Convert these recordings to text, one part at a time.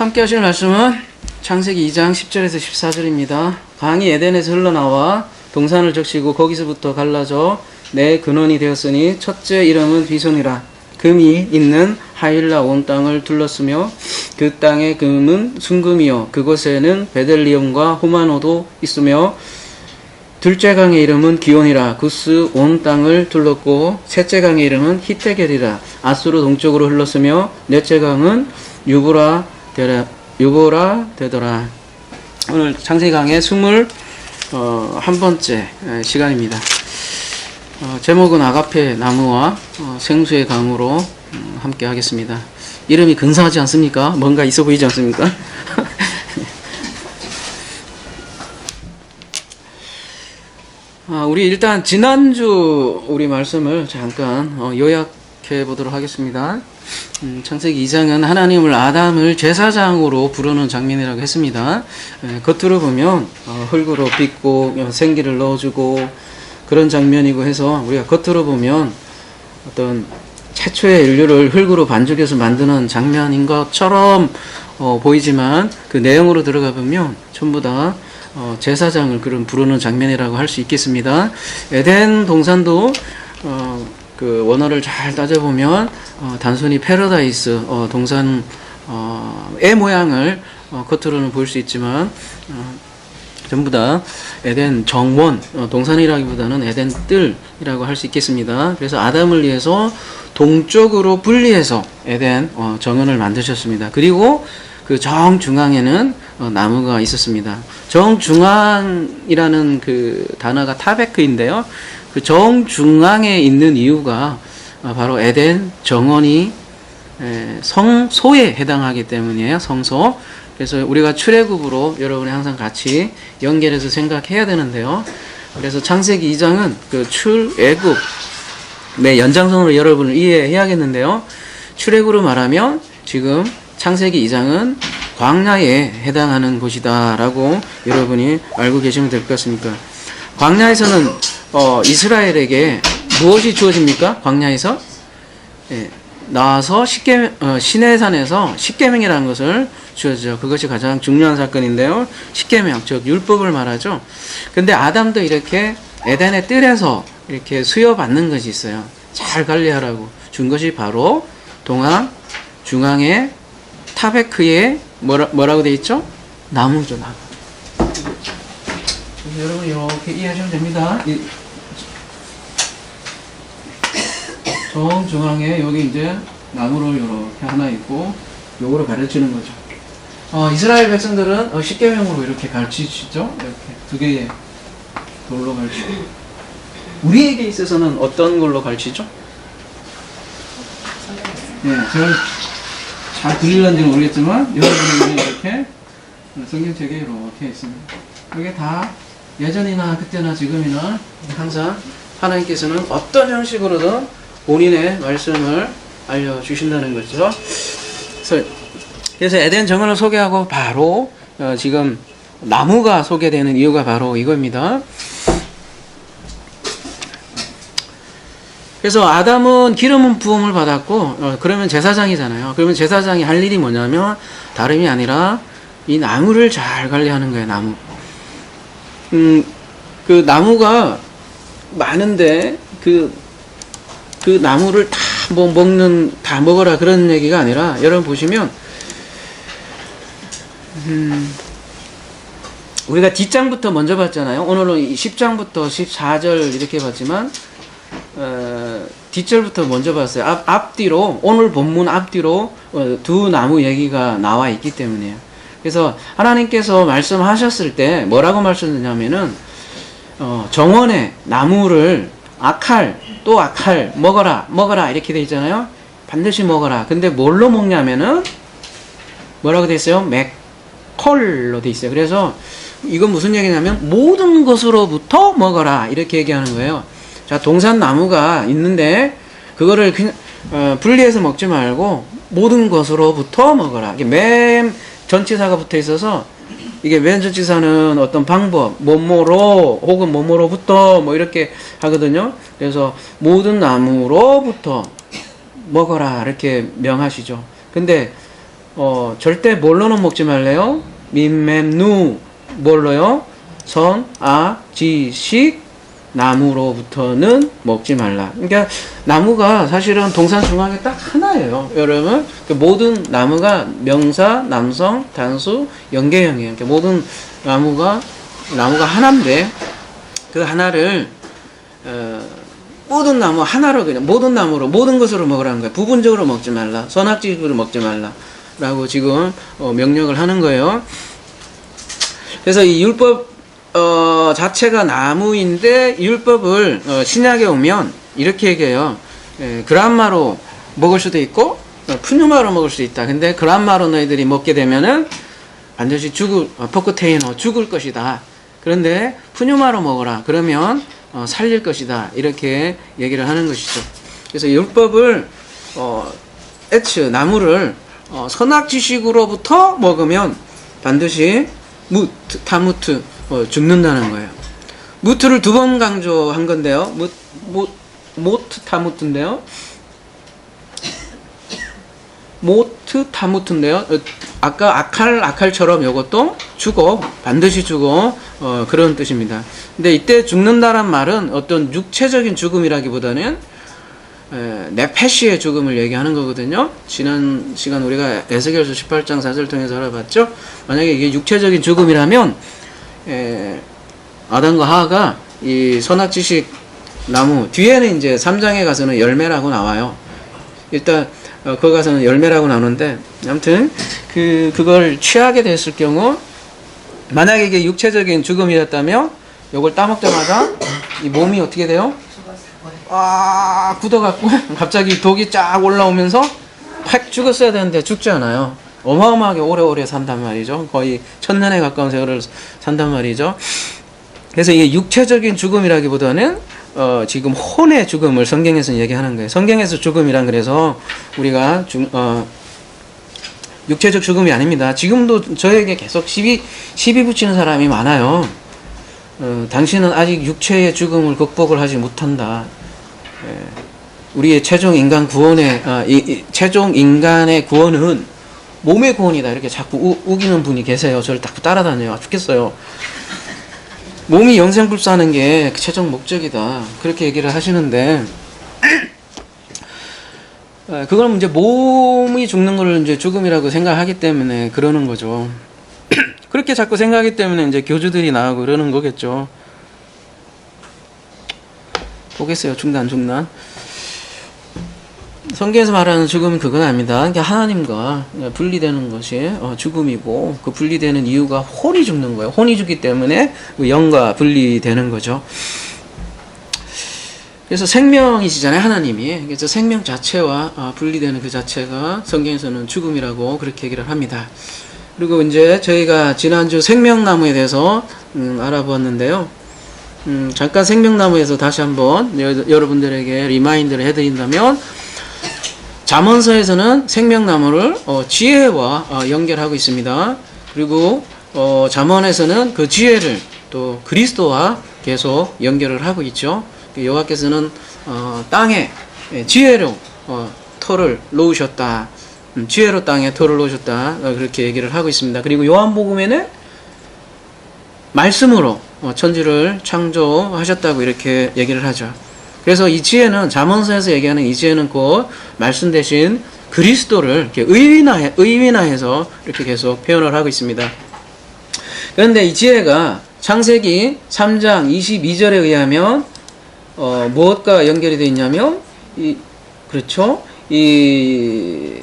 함께 하실 말씀은 창세기 2장 10절에서 14절입니다. 강이 에덴에서 흘러나와 동산을 적시고 거기서부터 갈라져 내 근원이 되었으니 첫째 이름은 비손이라. 금이 있는 하일라 온 땅을 둘렀으며 그 땅의 금은 순금이요 그곳에는 베델리엄과 호마노도 있으며 둘째 강의 이름은 기온이라. 구스 온 땅을 둘렀고 셋째 강의 이름은 히테겔이라. 아수르 동쪽으로 흘렀으며 넷째 강은 유보라 되더라. 오늘 창세기 강의 21번째 시간입니다. 제목은 아가페 나무와 생수의 강으로 함께 하겠습니다. 이름이 근사하지 않습니까? 뭔가 있어 보이지 않습니까? 우리 일단 지난주 우리 말씀을 잠깐 요약해 보도록 하겠습니다. 창세기 2장은 하나님을 아담을 제사장으로 부르는 장면이라고 했습니다. 겉으로 보면 흙으로 빚고 생기를 넣어주고 그런 장면이고 해서 우리가 겉으로 보면 어떤 최초의 인류를 흙으로 반죽해서 만드는 장면인 것처럼 보이지만 그 내용으로 들어가 보면 전부 다 제사장을 부르는 장면이라고 할 수 있겠습니다. 에덴 동산도 그 원어를 잘 따져보면 단순히 패러다이스 동산의 모양을 겉으로는 볼 수 있지만 전부 다 에덴 정원 동산이라기보다는 에덴 뜰이라고 할 수 있겠습니다. 그래서 아담을 위해서 동쪽으로 분리해서 에덴 정원을 만드셨습니다. 그리고 그 정중앙에는 나무가 있었습니다. 정중앙이라는 그 단어가 타베크인데요. 그 정중앙에 있는 이유가 바로 에덴 정원이 성소에 해당하기 때문이에요. 성소. 그래서 우리가 출애굽으로 여러분이 항상 같이 연결해서 생각해야 되는데요. 그래서 창세기 2장은 그 출애굽의 연장선으로 여러분을 이해해야겠는데요. 출애굽으로 말하면 지금 창세기 2장은 광야에 해당하는 곳이다 라고 여러분이 알고 계시면 될 것 같습니까? 광야에서는 이스라엘에게 무엇이 주어집니까? 광야에서 나와서 시내산에서 십계명이라는 것을 주어지죠. 그것이 가장 중요한 사건인데요. 십계명, 즉 율법을 말하죠. 근데 아담도 이렇게 에덴의 뜰에서 이렇게 수여받는 것이 있어요. 잘 관리하라고 준 것이 바로 동안 중앙에 타베크에 뭐라고 되어 있죠? 나무죠, 나무. 여러분 이렇게 이해하시면 됩니다. 정중앙에 여기 이제 나무를 이렇게 하나 있고 요거를 가르치는 거죠. 이스라엘 백성들은 십계명으로 이렇게 가르치시죠. 이렇게 두 개의 돌로 가르치고. 우리에게 있어서는 어떤 걸로 가르치죠? 네, 제가 잘 들리는지 모르겠지만 여러분이 이렇게 성경책에 이렇게 있습니다. 이게 다 예전이나 그때나 지금이나 항상 하나님께서는 어떤 형식으로든 본인의 말씀을 알려주신다는 거죠. 그래서 에덴 정원을 소개하고 바로 지금 나무가 소개되는 이유가 바로 이겁니다. 그래서 아담은 기름 부음을 받았고 그러면 제사장이잖아요. 그러면 제사장이 할 일이 뭐냐면 다름이 아니라 이 나무를 잘 관리하는 거예요. 나무. 그 나무가 많은데 그 나무를 다 다 먹어라 그런 얘기가 아니라 여러분 보시면 우리가 뒷장부터 먼저 봤잖아요. 오늘은 10장부터 14절 이렇게 봤지만 뒷절부터 먼저 봤어요. 앞뒤로 오늘 본문 앞뒤로 두 나무 얘기가 나와 있기 때문이에요. 그래서 하나님께서 말씀하셨을 때 뭐라고 말씀했냐면은 정원의 나무를 아칼 또 아칼 먹어라 이렇게 돼 있잖아요. 반드시 먹어라. 근데 뭘로 먹냐면은 뭐라고 돼 있어요? 맥컬로 돼 있어요. 그래서 이건 무슨 얘기냐면 모든 것으로부터 먹어라 이렇게 얘기하는 거예요. 자, 동산 나무가 있는데 그거를 그냥 분리해서 먹지 말고 모든 것으로부터 먹어라. 이게 맨 전치사가 붙어 있어서 이게 맨 전치사는 어떤 방법, 뭐뭐로 혹은 뭐뭐로부터 뭐 이렇게 하거든요. 그래서 모든 나무로부터 먹어라 이렇게 명하시죠. 근데 절대 뭘로는 먹지 말래요? 민맴누 뭘로요? 선, 아, 지, 식, 나무로부터는 먹지 말라. 그러니까 나무가 사실은 동산 중앙에 딱 하나예요. 여러분 모든 나무가 명사, 남성, 단수, 연계형이에요. 그러니까 모든 나무가 하나인데 그 하나를 모든 나무 하나로 그냥 모든 나무로 모든 것으로 먹으라는 거예요. 부분적으로 먹지 말라. 선악지식으로 먹지 말라. 라고 지금 명령을 하는 거예요. 그래서 이 율법 자체가 나무인데 율법을 신약에 오면 이렇게 얘기해요. 그란마로 먹을 수도 있고 푸뉴마로 먹을 수도 있다. 근데 그란마로 너희들이 먹게 되면은 반드시 포크테이노 죽을 것이다. 그런데 푸뉴마로 먹어라. 그러면 살릴 것이다. 이렇게 얘기를 하는 것이죠. 그래서 율법을 나무를 선악지식으로부터 먹으면 반드시 타무트 죽는다는 거예요. 무트를 2번 강조한 건데요. 모트 타무트인데요. 모트 타무트인데요. 아까 아칼처럼 이것도 죽어 반드시 죽어 그런 뜻입니다. 근데 이때 죽는다란 말은 어떤 육체적인 죽음이라기보다는 네페시의 죽음을 얘기하는 거거든요. 지난 시간 우리가 에스겔서 18장 4절 통해서 알아봤죠. 만약에 이게 육체적인 죽음이라면 아담과 하하가 이 선악지식 나무 뒤에는 이제 3장에 가서는 열매라고 나와요. 일단 거기 가서는 열매라고 나오는데 아무튼 그걸 취하게 됐을 경우 만약에 이게 육체적인 죽음이었다면 이걸 따먹자마자 이 몸이 어떻게 돼요? 굳어갖고 갑자기 독이 쫙 올라오면서 팍 죽었어야 되는데 죽지 않아요. 어마어마하게 오래오래 산단 말이죠. 거의 1000년에 가까운 세월을 산단 말이죠. 그래서 이게 육체적인 죽음이라기보다는 지금 혼의 죽음을 성경에서 얘기하는 거예요. 성경에서 죽음이란 그래서 우리가 육체적 죽음이 아닙니다. 지금도 저에게 계속 시비 붙이는 사람이 많아요. 당신은 아직 육체의 죽음을 극복을 하지 못한다. 우리의 최종 인간 구원의 최종 인간의 구원은 몸의 구원이다. 이렇게 자꾸 우기는 분이 계세요. 저를 자꾸 따라다녀요. 죽겠어요. 몸이 영생불사하는 게 최종 목적이다. 그렇게 얘기를 하시는데 그건 이제 몸이 죽는 걸 이제 죽음이라고 생각하기 때문에 그러는 거죠. 그렇게 자꾸 생각하기 때문에 이제 교주들이 나오고 그러는 거겠죠. 보겠어요. 중단. 성경에서 말하는 죽음은 그건 아닙니다. 그러니까 하나님과 분리되는 것이 죽음이고 그 분리되는 이유가 혼이 죽는 거예요. 혼이 죽기 때문에 영과 분리되는 거죠. 그래서 생명이시잖아요. 하나님이. 그래서 생명 자체와 분리되는 그 자체가 성경에서는 죽음이라고 그렇게 얘기를 합니다. 그리고 이제 저희가 지난주 생명나무에 대해서 알아보았는데요. 잠깐 생명나무에서 다시 한번 여러분들에게 리마인드를 해드린다면 잠언서에서는 생명나무를 지혜와 연결하고 있습니다. 그리고 잠언에서는 그 지혜를 또 그리스도와 계속 연결을 하고 있죠. 여호와께서는 땅에 지혜로 터를 놓으셨다. 지혜로 땅에 터를 놓으셨다. 그렇게 얘기를 하고 있습니다. 그리고 요한복음에는 말씀으로 천지를 창조하셨다고 이렇게 얘기를 하죠. 그래서 이 지혜는 잠언서에서 얘기하는 이 지혜는 곧 말씀 대신 그리스도를 이렇게 의인화해서 이렇게 계속 표현을 하고 있습니다. 그런데 이 지혜가 창세기 3장 22절에 의하면 무엇과 연결이 되어 있냐면 이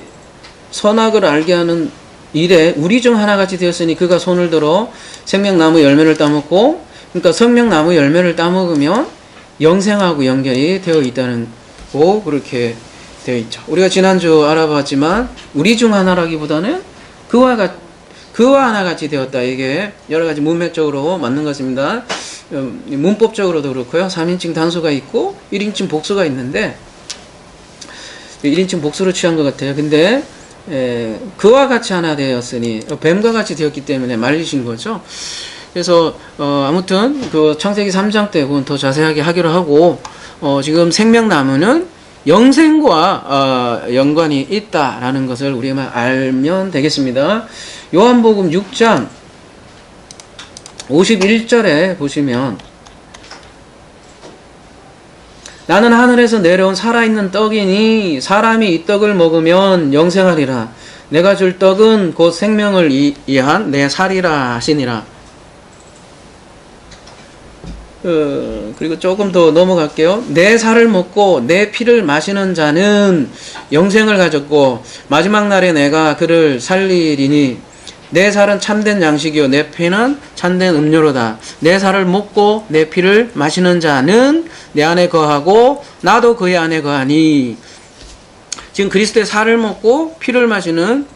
선악을 알게 하는 일에 우리 중 하나같이 되었으니 그가 손을 들어 생명나무 열매를 따먹고 그러니까 생명나무 열매를 따먹으면 영생하고 연결이 되어 있다는 거 그렇게 되어 있죠. 우리가 지난주 알아봤지만 우리 중 하나라기보다는 그와 하나같이 되었다. 이게 여러 가지 문맥적으로 맞는 것입니다. 문법적으로도 그렇고요. 3인칭 단수가 있고 1인칭 복수가 있는데 1인칭 복수로 취한 것 같아요. 근데 그와 같이 하나 되었으니 뱀과 같이 되었기 때문에 말리신 거죠. 그래서 아무튼 그 창세기 3장 때 그건 더 자세하게 하기로 하고 지금 생명나무는 영생과 연관이 있다라는 것을 우리가 알면 되겠습니다. 요한복음 6장 51절에 보시면 나는 하늘에서 내려온 살아있는 떡이니 사람이 이 떡을 먹으면 영생하리라. 내가 줄 떡은 곧 생명을 이한 내 살이라 하시니라. 그리고 조금 더 넘어갈게요. 내 살을 먹고 내 피를 마시는 자는 영생을 가졌고 마지막 날에 내가 그를 살리리니 내 살은 참된 양식이요 내 피는 참된 음료로다. 내 살을 먹고 내 피를 마시는 자는 내 안에 거하고 나도 그의 안에 거하니. 지금 그리스도의 살을 먹고 피를 마시는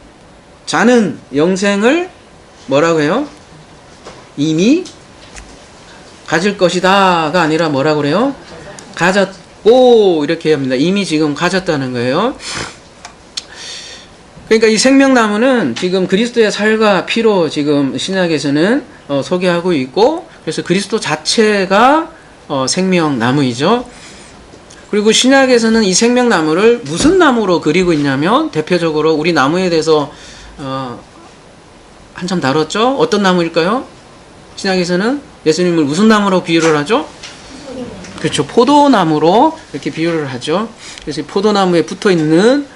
자는 영생을 뭐라고 해요? 이미 가질 것이다가 아니라 뭐라고 그래요? 가졌고 이렇게 합니다. 이미 지금 가졌다는 거예요. 그러니까 이 생명나무는 지금 그리스도의 살과 피로 지금 신약에서는 소개하고 있고, 그래서 그리스도 자체가 생명나무이죠. 그리고 신약에서는 이 생명나무를 무슨 나무로 그리고 있냐면 대표적으로 우리 나무에 대해서 한참 다뤘죠. 어떤 나무일까요? 신약에서는 예수님을 무슨 나무로 비유를 하죠? 그렇죠. 포도나무로 이렇게 비유를 하죠. 그래서 포도나무에 붙어있는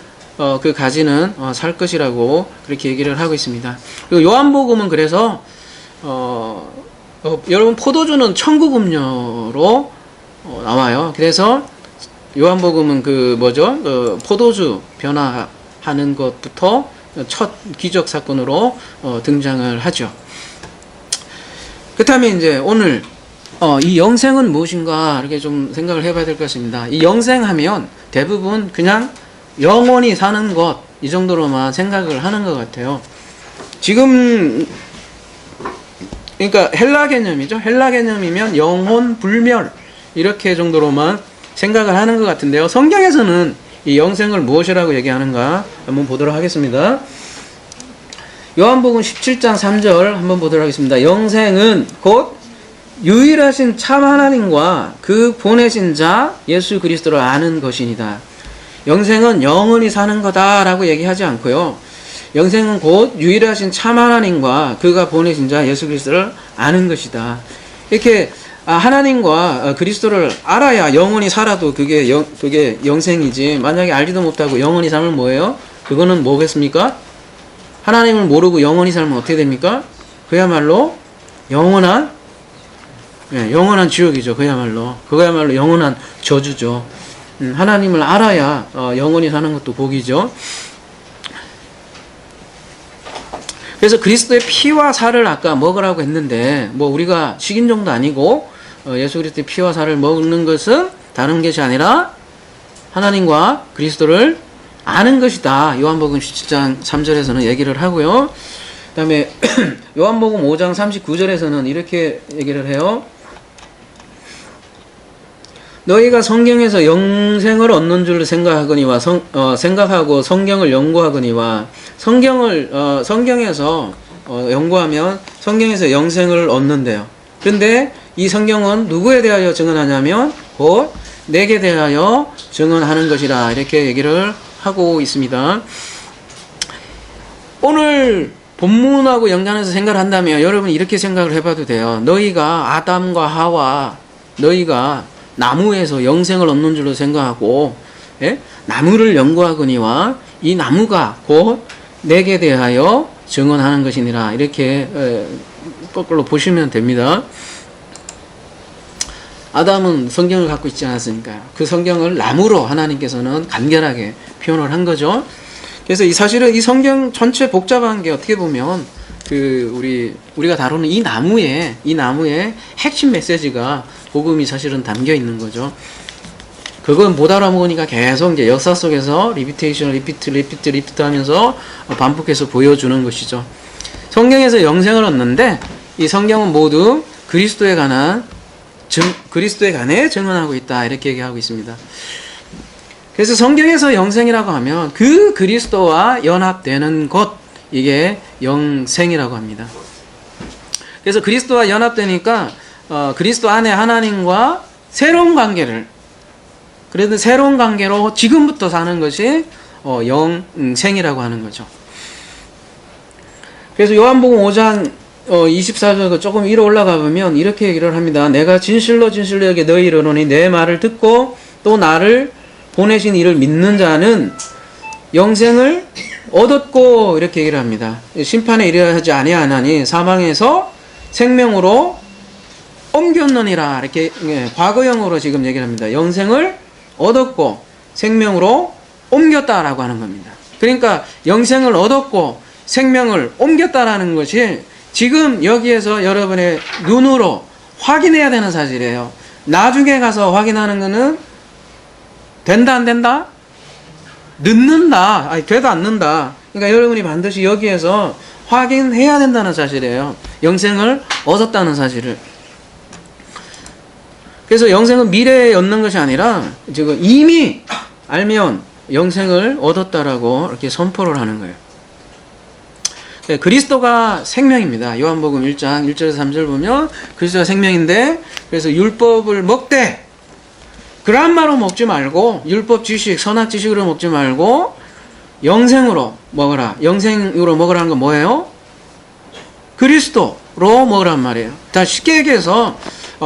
그 가지는 살 것이라고 그렇게 얘기를 하고 있습니다. 그리고 요한복음은 그래서 여러분 포도주는 천국 음료로 나와요. 그래서 요한복음은 그 뭐죠? 포도주 변화하는 것부터 첫 기적 사건으로 등장을 하죠. 그렇다면 이제 오늘 이 영생은 무엇인가 이렇게 좀 생각을 해봐야 될 것 같습니다. 이 영생하면 대부분 그냥 영원히 사는 것, 이 정도로만 생각을 하는 것 같아요. 지금 그러니까 헬라 개념이죠. 헬라 개념이면 영혼 불멸 이렇게 정도로만 생각을 하는 것 같은데요. 성경에서는 이 영생을 무엇이라고 얘기하는가 한번 보도록 하겠습니다. 요한복음 17장 3절 한번 보도록 하겠습니다. 영생은 곧 유일하신 참 하나님과 그 보내신 자 예수 그리스도를 아는 것이니다. 영생은 영원히 사는 거다라고 얘기하지 않고요. 영생은 곧 유일하신 참 하나님과 그가 보내신 자 예수 그리스도를 아는 것이다. 이렇게 하나님과 그리스도를 알아야 영원히 살아도 그게 영생이지. 만약에 알지도 못하고 영원히 살면 뭐예요? 그거는 뭐겠습니까? 하나님을 모르고 영원히 살면 어떻게 됩니까? 그야말로 영원한 지옥이죠. 그야말로 영원한 저주죠. 하나님을 알아야 영원히 사는 것도 복이죠. 그래서 그리스도의 피와 살을 아까 먹으라고 했는데 뭐 우리가 식인종도 아니고 예수 그리스도의 피와 살을 먹는 것은 다른 것이 아니라 하나님과 그리스도를 아는 것이다. 요한복음 17장 3절에서는 얘기를 하고요. 그 다음에 요한복음 5장 39절에서는 이렇게 얘기를 해요. 너희가 성경에서 영생을 얻는 줄 생각하거니와 생각하고 성경을 연구하거니와 성경에서 연구하면 성경에서 영생을 얻는데요. 그런데 이 성경은 누구에 대하여 증언하냐면 곧 내게 대하여 증언하는 것이라 이렇게 얘기를 하고 있습니다. 오늘 본문하고 연관해서 생각을 한다면 여러분 이렇게 생각을 해봐도 돼요. 너희가 아담과 하와 너희가 나무에서 영생을 얻는 줄로 생각하고 나무를 연구하거니와 이 나무가 곧 내게 대하여 증언하는 것이니라 이렇게 거꾸로 보시면 됩니다. 아담은 성경을 갖고 있지 않았으니까요. 그 성경을 나무로 하나님께서는 간결하게 표현을 한 거죠. 그래서 사실은 이 성경 전체 복잡한 게 어떻게 보면 우리가 다루는 이 나무의 핵심 메시지가 복음이 사실은 담겨 있는 거죠. 그건 못 알아먹으니까 계속 이제 역사 속에서 리피트 하면서 반복해서 보여주는 것이죠. 성경에서 영생을 얻는데 이 성경은 모두 그리스도에 관해 증언하고 있다 이렇게 얘기하고 있습니다. 그래서 성경에서 영생이라고 하면 그 그리스도와 연합되는 것, 이게 영생이라고 합니다. 그래서 그리스도와 연합되니까 그리스도 안에 하나님과 새로운 관계를 그래도 새로운 관계로 지금부터 사는 것이 영생이라고 하는 거죠. 그래서 요한복음 5장 24절 조금 위로 올라가 보면 이렇게 얘기를 합니다. 내가 진실로 진실로 여기 너희 이르노니 내 말을 듣고 또 나를 보내신 이를 믿는 자는 영생을 얻었고 이렇게 얘기를 합니다. 심판에 이르지 아니하나니 사망에서 생명으로 옮겼느니라 이렇게 과거형으로 지금 얘기를 합니다. 영생을 얻었고 생명으로 옮겼다라고 하는 겁니다. 그러니까 영생을 얻었고 생명을 옮겼다라는 것이 지금 여기에서 여러분의 눈으로 확인해야 되는 사실이에요. 나중에 가서 확인하는 거는 된다 안 된다? 늦는다. 아니 되도 않는다. 그러니까 여러분이 반드시 여기에서 확인해야 된다는 사실이에요. 영생을 얻었다는 사실을. 그래서 영생은 미래에 얻는 것이 아니라 지금 이미 알면 영생을 얻었다라고 이렇게 선포를 하는 거예요. 네, 그리스도가 생명입니다. 요한복음 1장 1절에서 3절 보면 그리스도가 생명인데 그래서 율법을 먹되 그란마로 먹지 말고 율법 지식, 선악 지식으로 먹지 말고 영생으로 먹어라. 영생으로 먹으라는 건 뭐예요? 그리스도로 먹으란 말이에요. 다 쉽게 얘기해서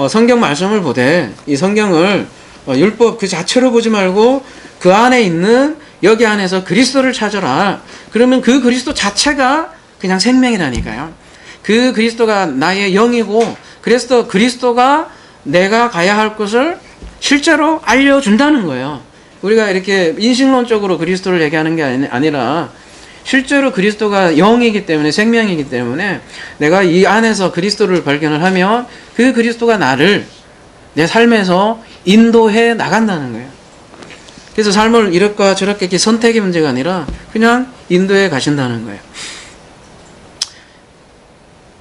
성경 말씀을 보되 이 성경을 율법 그 자체로 보지 말고 그 안에 있는 여기 안에서 그리스도를 찾아라. 그러면 그 그리스도 자체가 그냥 생명이라니까요. 그 그리스도가 나의 영이고 그래서 그리스도가 내가 가야 할 것을 실제로 알려준다는 거예요. 우리가 이렇게 인식론적으로 그리스도를 얘기하는 게 아니라 실제로 그리스도가 영이기 때문에 생명이기 때문에 내가 이 안에서 그리스도를 발견을 하면 그 그리스도가 나를 내 삶에서 인도해 나간다는 거예요. 그래서 삶을 이렇게 저렇게 이렇게 선택의 문제가 아니라 그냥 인도해 가신다는 거예요.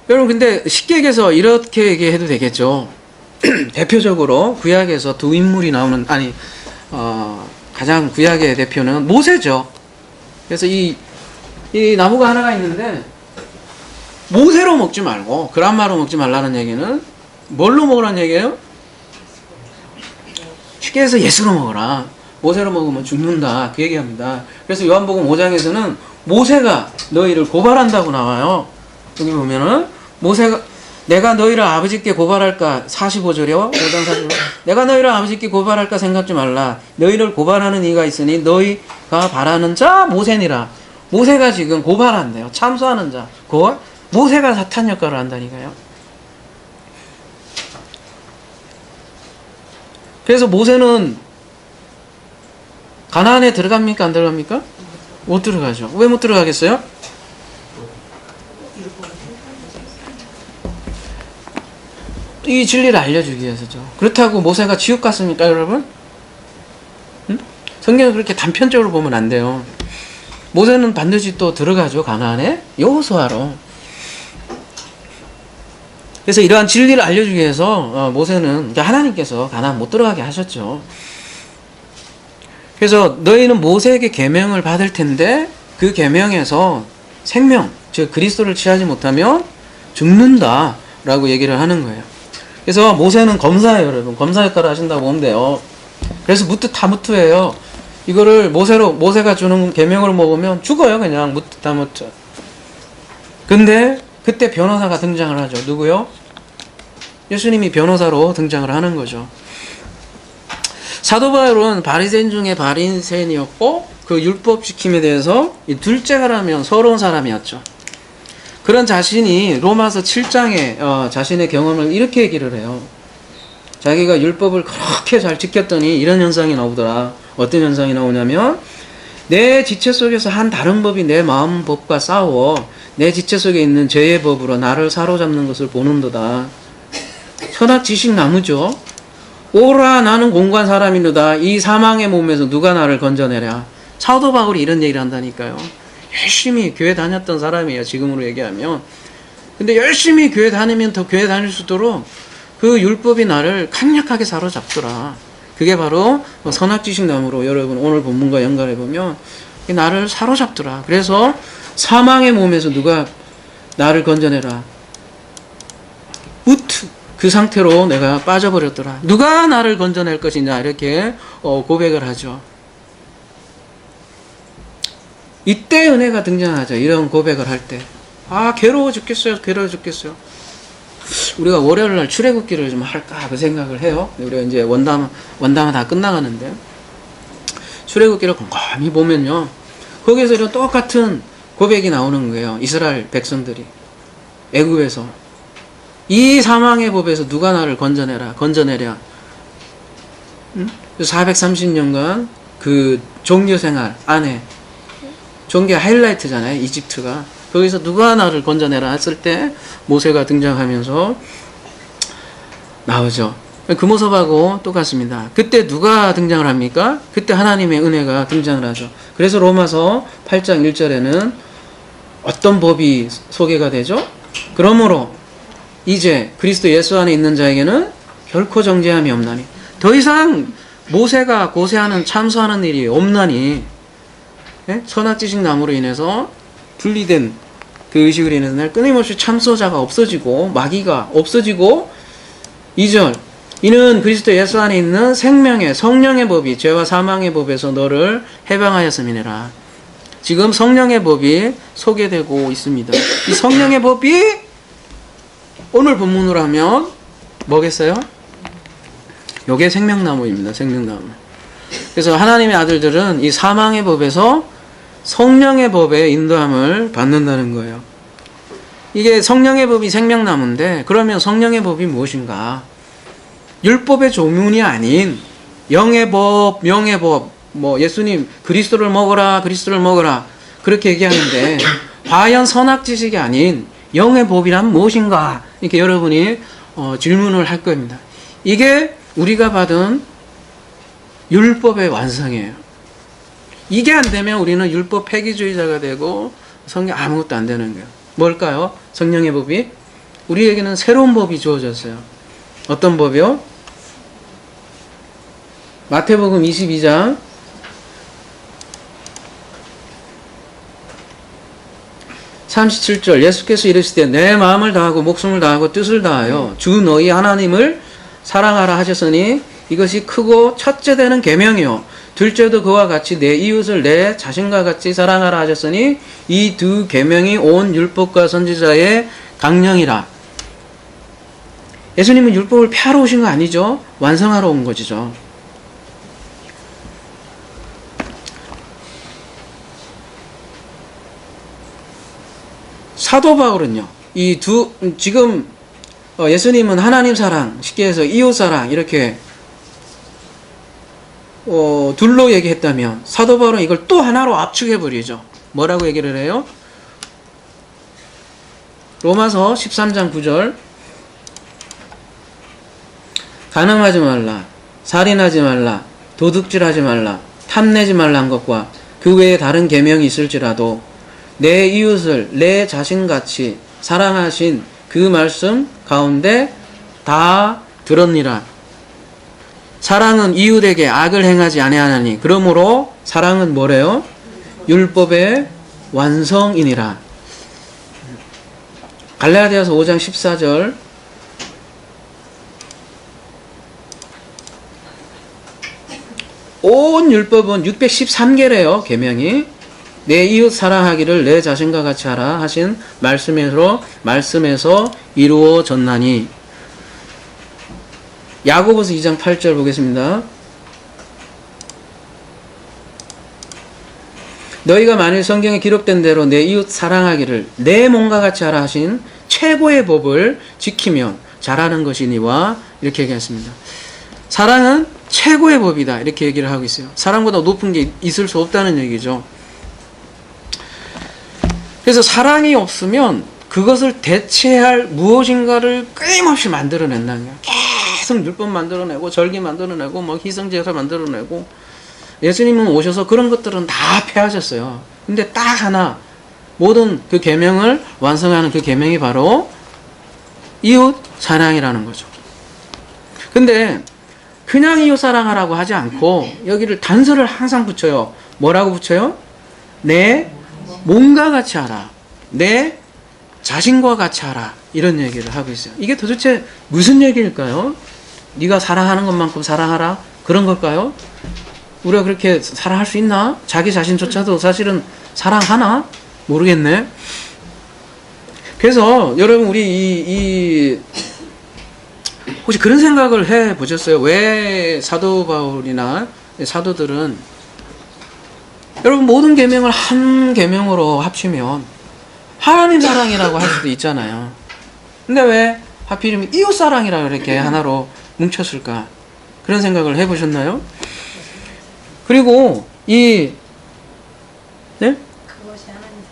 여러분 근데 쉽게 얘기해서 이렇게 얘기해도 되겠죠. 대표적으로 구약에서 두 인물이 나오는 가장 구약의 대표는 모세죠. 그래서 이 나무가 하나가 있는데 모세로 먹지 말고 그란마로 먹지 말라는 얘기는 뭘로 먹으라는 얘기예요? 쉽게 해서 예수로 먹어라. 모세로 먹으면 죽는다 그 얘기합니다. 그래서 요한복음 5장에서는 모세가 너희를 고발한다고 나와요. 여기 보면은 모세가 내가 너희를 아버지께 고발할까 45절이요 5장 45절 내가 너희를 아버지께 고발할까 생각지 말라. 너희를 고발하는 이가 있으니 너희가 바라는 자 모세니라. 모세가 지금 고발한대요. 참소하는 자 모세가 사탄 역할을 한다니까요. 그래서 모세는 가나안에 들어갑니까 안 들어갑니까? 못 들어가죠. 왜 못 들어가겠어요? 이 진리를 알려주기 위해서죠. 그렇다고 모세가 지옥 갔습니까 여러분? 응? 성경을 그렇게 단편적으로 보면 안 돼요. 모세는 반드시 또 들어가죠. 가나안에 여호수아로. 그래서 이러한 진리를 알려주기 위해서 모세는 하나님께서 가나안 못 들어가게 하셨죠. 그래서 너희는 모세에게 계명을 받을 텐데 그 계명에서 생명 즉 그리스도를 취하지 못하면 죽는다라고 얘기를 하는 거예요. 그래서 모세는 검사예요, 여러분. 검사 역할을 하신다고 보면 돼요. 그래서 무트타무트예요. 이거를 모세가 주는 계명을 먹으면 죽어요, 그냥 무트타무트. 근데 그때 변호사가 등장을 하죠. 누구요? 예수님이 변호사로 등장을 하는 거죠. 사도 바울은 바리새인 중에 바리새인이었고 그 율법 지킴에 대해서 이 둘째가라면 서러운 사람이었죠. 그런 자신이 로마서 7장에 자신의 경험을 이렇게 얘기를 해요. 자기가 율법을 그렇게 잘 지켰더니 이런 현상이 나오더라. 어떤 현상이 나오냐면 내 지체 속에서 한 다른 법이 내 마음 법과 싸워 내 지체 속에 있는 죄의 법으로 나를 사로잡는 것을 보는도다. 선악 지식 나무죠. 오라 나는 공고한 사람이로다. 이 사망의 몸에서 누가 나를 건져내랴. 사도 바울이 이런 얘기를 한다니까요. 열심히 교회 다녔던 사람이에요. 지금으로 얘기하면. 근데 열심히 교회 다니면 더 교회 다닐 수 있도록 그 율법이 나를 강력하게 사로잡더라. 그게 바로 선악지식나무로 여러분 오늘 본문과 연관해보면 나를 사로잡더라. 그래서 사망의 몸에서 누가 나를 건져내라. 그 상태로 내가 빠져버렸더라. 누가 나를 건져낼 것이냐 이렇게 고백을 하죠. 이때 은혜가 등장하죠. 이런 고백을 할 때. 아, 괴로워 죽겠어요. 괴로워 죽겠어요. 우리가 월요일날 출애굽기를 좀 할까 그 생각을 해요. 우리가 이제 원담은 다 끝나가는데 출애굽기를 곰곰이 보면요, 거기에서 이런 똑같은 고백이 나오는 거예요. 이스라엘 백성들이 애굽에서 이 사망의 법에서 누가 나를 건져내랴. 430년간 그 종교 생활 안에 종교 하이라이트잖아요. 이집트가. 거기서 누가 나를 건져내라 했을 때 모세가 등장하면서 나오죠. 그 모습하고 똑같습니다. 그때 누가 등장을 합니까? 그때 하나님의 은혜가 등장을 하죠. 그래서 로마서 8장 1절에는 어떤 법이 소개가 되죠? 그러므로 이제 그리스도 예수 안에 있는 자에게는 결코 정죄함이 없나니, 더 이상 모세가 고세하는 참소하는 일이 없나니, 선악지식 나무로 인해서 분리된 그 의식으로 인해서 날 끊임없이 참소자가 없어지고 마귀가 없어지고, 2절 이는 그리스도 예수 안에 있는 생명의 성령의 법이 죄와 사망의 법에서 너를 해방하였음이니라. 지금 성령의 법이 소개되고 있습니다. 이 성령의 법이 오늘 본문으로 하면 뭐겠어요? 요게 생명나무입니다. 생명나무. 그래서 하나님의 아들들은 이 사망의 법에서 성령의 법의 인도함을 받는다는 거예요. 이게 성령의 법이 생명나무인데, 그러면 성령의 법이 무엇인가? 율법의 조문이 아닌 영의 법, 명의 법, 뭐 예수님 그리스도를 먹어라 그렇게 얘기하는데, 과연 선악지식이 아닌 영의 법이란 무엇인가? 이렇게 여러분이 질문을 할 겁니다. 이게 우리가 받은 율법의 완성이에요. 이게 안 되면 우리는 율법 폐기주의자가 되고 성경 아무것도 안 되는 거예요. 뭘까요? 성령의 법이 우리에게는 새로운 법이 주어졌어요. 어떤 법이요? 마태복음 22장 37절 예수께서 이르시되 내 마음을 다하고 목숨을 다하고 뜻을 다하여 주 너희 하나님을 사랑하라 하셨으니 이것이 크고 첫째 되는 계명이요 둘째도 그와 같이 내 이웃을 내 자신과 같이 사랑하라 하셨으니 이 두 계명이 온 율법과 선지자의 강령이라. 예수님은 율법을 폐하러 오신 거 아니죠? 완성하러 온 것이죠. 사도 바울은요, 지금 예수님은 하나님 사랑, 쉽게 해서 이웃 사랑 이렇게 둘로 얘기했다면, 사도 바울은 이걸 또 하나로 압축해버리죠. 뭐라고 얘기를 해요? 로마서 13장 9절 간음하지 말라, 살인하지 말라, 도둑질하지 말라, 탐내지 말란 것과 그 외에 다른 계명이 있을지라도 내 이웃을 내 자신같이 사랑하신 그 말씀 가운데 다 들었니라. 사랑은 이웃에게 악을 행하지 아니하나니 그러므로 사랑은 뭐래요? 율법의 완성이니라. 갈라디아서 5장 14절 온 율법은 613개래요. 계명이 내 이웃 사랑하기를 내 자신과 같이 하라 하신 말씀에서 이루어졌나니. 야고보서 2장 8절 보겠습니다. 너희가 만일 성경에 기록된 대로 내 이웃 사랑하기를 내 몸과 같이 하라 하신 최고의 법을 지키면 잘하는 것이니와 이렇게 얘기했습니다. 사랑은 최고의 법이다 이렇게 얘기를 하고 있어요. 사랑보다 높은 게 있을 수 없다는 얘기죠. 그래서 사랑이 없으면 그것을 대체할 무엇인가를 끊임없이 만들어낸다는 거예요. 계속 율법 만들어내고 절기 만들어내고 뭐 희생제사 만들어내고. 예수님은 오셔서 그런 것들은 다 폐하셨어요. 근데 딱 하나 모든 그 계명을 완성하는 그 계명이 바로 이웃 사랑이라는 거죠. 근데 그냥 이웃 사랑하라고 하지 않고 여기를 단서를 항상 붙여요. 뭐라고 붙여요? 내 몸과 같이 하라. 내 자신과 같이 하라 이런 얘기를 하고 있어요. 이게 도대체 무슨 얘기일까요? 네가 사랑하는 것만큼 사랑하라 그런 걸까요? 우리가 그렇게 사랑할 수 있나? 자기 자신조차도 사실은 사랑하나? 모르겠네. 그래서 여러분 우리 혹시 그런 생각을 해 보셨어요? 왜 사도 바울이나 사도들은 여러분 모든 계명을 한 계명으로 합치면 하나님 사랑이라고 할 수도 있잖아요. 근데 왜 하필이면 이웃 사랑이라고 이렇게 하나로 뭉쳤을까? 그런 생각을 해 보셨나요? 그리고 네? 그것이 하나님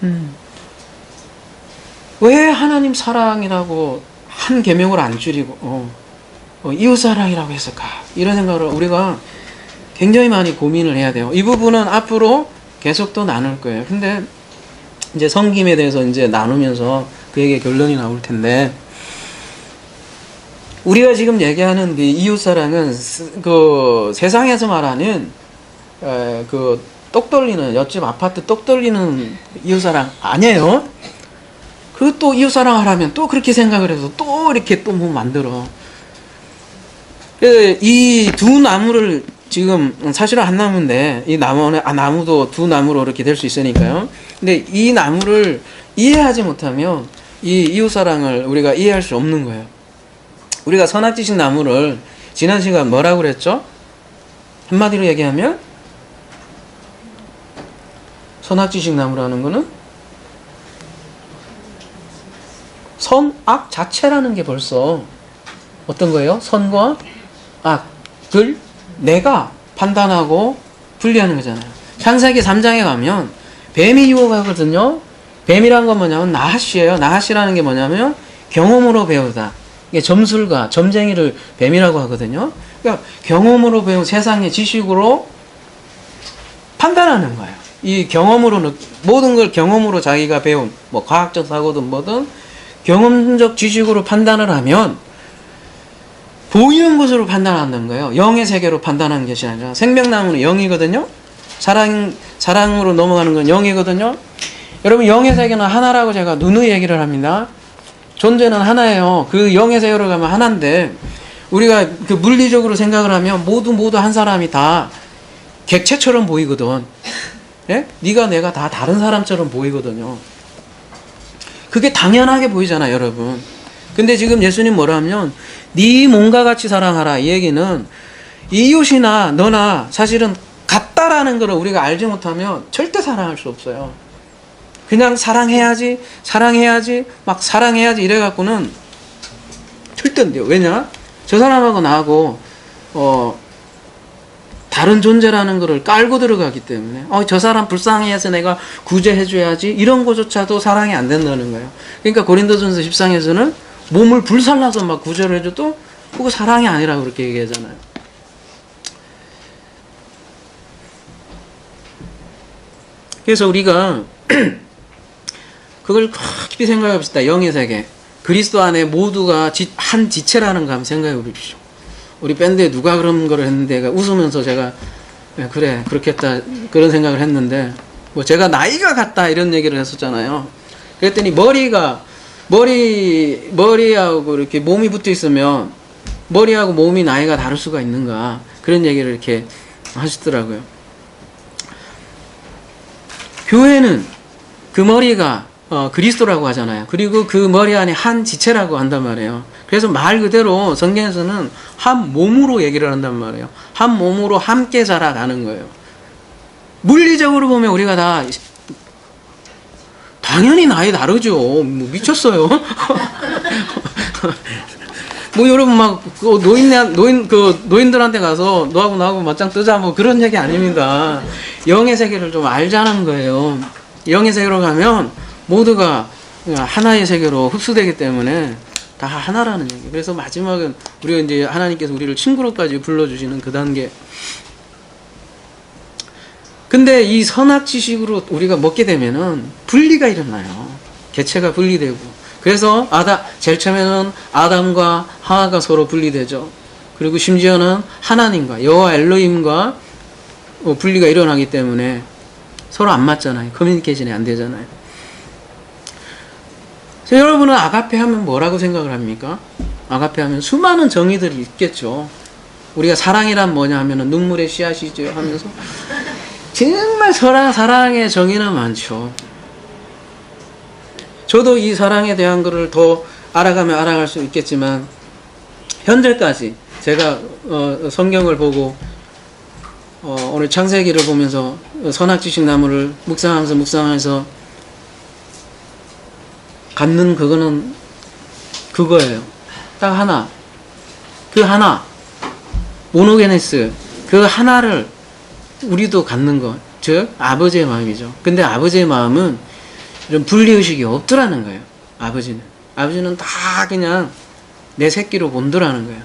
사랑이니까. 왜 하나님 사랑이라고 한 계명을 안 줄이고 이웃 사랑이라고 했을까? 이런 생각을 우리가 굉장히 많이 고민을 해야 돼요. 이 부분은 앞으로 계속 또 나눌 거예요. 근데 이제 섬김에 대해서 이제 나누면서 그에게 결론이 나올 텐데, 우리가 지금 얘기하는 그 이웃 사랑은 그 세상에서 말하는 그 똑 떨리는 옆집 아파트 똑 떨리는 이웃 사랑 아니에요. 그 또 이웃 사랑하라면 또 그렇게 생각을 해서 또 이렇게 또 뭐 만들어. 이 두 나무를 지금 사실은 한 나무인데 이 나무는 나무도 두 나무로 이렇게 될 수 있으니까요. 근데 이 나무를 이해하지 못하면 이 이웃 사랑을 우리가 이해할 수 없는 거예요. 우리가 선악지식 나무를 지난 시간 뭐라고 그랬죠? 한마디로 얘기하면 선악지식 나무라는 거는 선악 자체라는 게 벌써 어떤 거예요? 선과 악을 내가 판단하고 분리하는 거잖아요. 창세기 3장에 가면 뱀이 유혹하거든요. 뱀이란 건 뭐냐면 나하시예요. 나하시라는 게 뭐냐면 경험으로 배우다. 이게 점술가, 점쟁이를 뱀이라고 하거든요. 그러니까 경험으로 배운 세상의 지식으로 판단하는 거예요. 이 경험으로는 모든 걸 경험으로 자기가 배운 뭐 과학적 사고든 뭐든 경험적 지식으로 판단을 하면 보이는 것으로 판단하는 거예요. 영의 세계로 판단하는 것이 아니라 생명나무는 영이거든요. 사랑으로 넘어가는 건 영이거든요. 여러분 영의 세계는 하나라고 제가 누누이 얘기를 합니다. 존재는 하나예요. 그 영의 세계로 가면 하나인데 우리가 그 물리적으로 생각을 하면 모두 한 사람이 다 객체처럼 보이거든. 예? 네가 내가 다 다른 사람처럼 보이거든요. 그게 당연하게 보이잖아요, 여러분. 근데 지금 예수님 뭐라 하면 네 몸과 같이 사랑하라. 이 얘기는 이웃이나 너나 사실은 같다라는 걸 우리가 알지 못하면 절대 사랑할 수 없어요. 그냥 사랑해야지 막 사랑해야지 이래갖고는 절대 안 돼요. 왜냐? 저 사람하고 나하고 다른 존재라는 거를 깔고 들어가기 때문에 저 사람 불쌍해서 내가 구제해줘야지 이런 거조차도 사랑이 안 된다는 거예요. 그러니까 고린도전서 10장에서는 몸을 불살라서 막 구제를 해줘도 그거 사랑이 아니라고 그렇게 얘기하잖아요. 그래서 우리가 그걸 깊이 생각해 봅시다. 영의 세계. 그리스도 안에 모두가 한 지체라는 거 한번 생각해 보십시오. 우리 밴드에 누가 그런 거를 했는데 웃으면서 제가 그래 그렇겠다 그런 생각을 했는데 뭐 제가 나이가 같다 이런 얘기를 했었잖아요. 그랬더니 머리하고 이렇게 몸이 붙어 있으면 머리하고 몸이 나이가 다를 수가 있는가 그런 얘기를 이렇게 하시더라고요. 교회는 그 머리가 그리스도라고 하잖아요. 그리고 그 머리 안에 한 지체라고 한단 말이에요. 그래서 말 그대로 성경에서는 한 몸으로 얘기를 한단 말이에요. 한 몸으로 함께 자라가는 거예요. 물리적으로 보면 우리가 다 당연히 나이 다르죠. 뭐 미쳤어요. 뭐 여러분 막 노인들한테 가서 너하고 나하고 맞짱 뜨자 뭐 그런 얘기 아닙니다. 영의 세계를 좀 알자는 거예요. 영의 세계로 가면 모두가 하나의 세계로 흡수되기 때문에 다 하나라는 얘기. 그래서 마지막은 우리가 이제 하나님께서 우리를 친구로까지 불러주시는 그 단계. 근데 이 선악 지식으로 우리가 먹게 되면은 분리가 일어나요. 개체가 분리되고. 그래서 제일 처음에는 아담과 하와가 서로 분리되죠. 그리고 심지어는 하나님과 여호와 엘로힘과 분리가 일어나기 때문에 서로 안 맞잖아요. 커뮤니케이션이 안 되잖아요. 그래서 여러분은 아가페 하면 뭐라고 생각을 합니까? 아가페 하면 수많은 정의들이 있겠죠. 우리가 사랑이란 뭐냐 하면은 눈물의 씨앗이죠 하면서 정말 사랑의 정의는 많죠. 저도 이 사랑에 대한 것을 더 알아가면 알아갈 수 있겠지만 현재까지 제가 성경을 보고 오늘 창세기를 보면서 선악지식나무를 묵상하면서 갖는 그거는 그거예요. 딱 하나. 그 하나. 모노게네스. 그 하나를 우리도 갖는 것. 즉 아버지의 마음이죠. 근데 아버지의 마음은 이런 분리의식이 없더라는 거예요. 아버지는 다 그냥 내 새끼로 본더라는 거예요.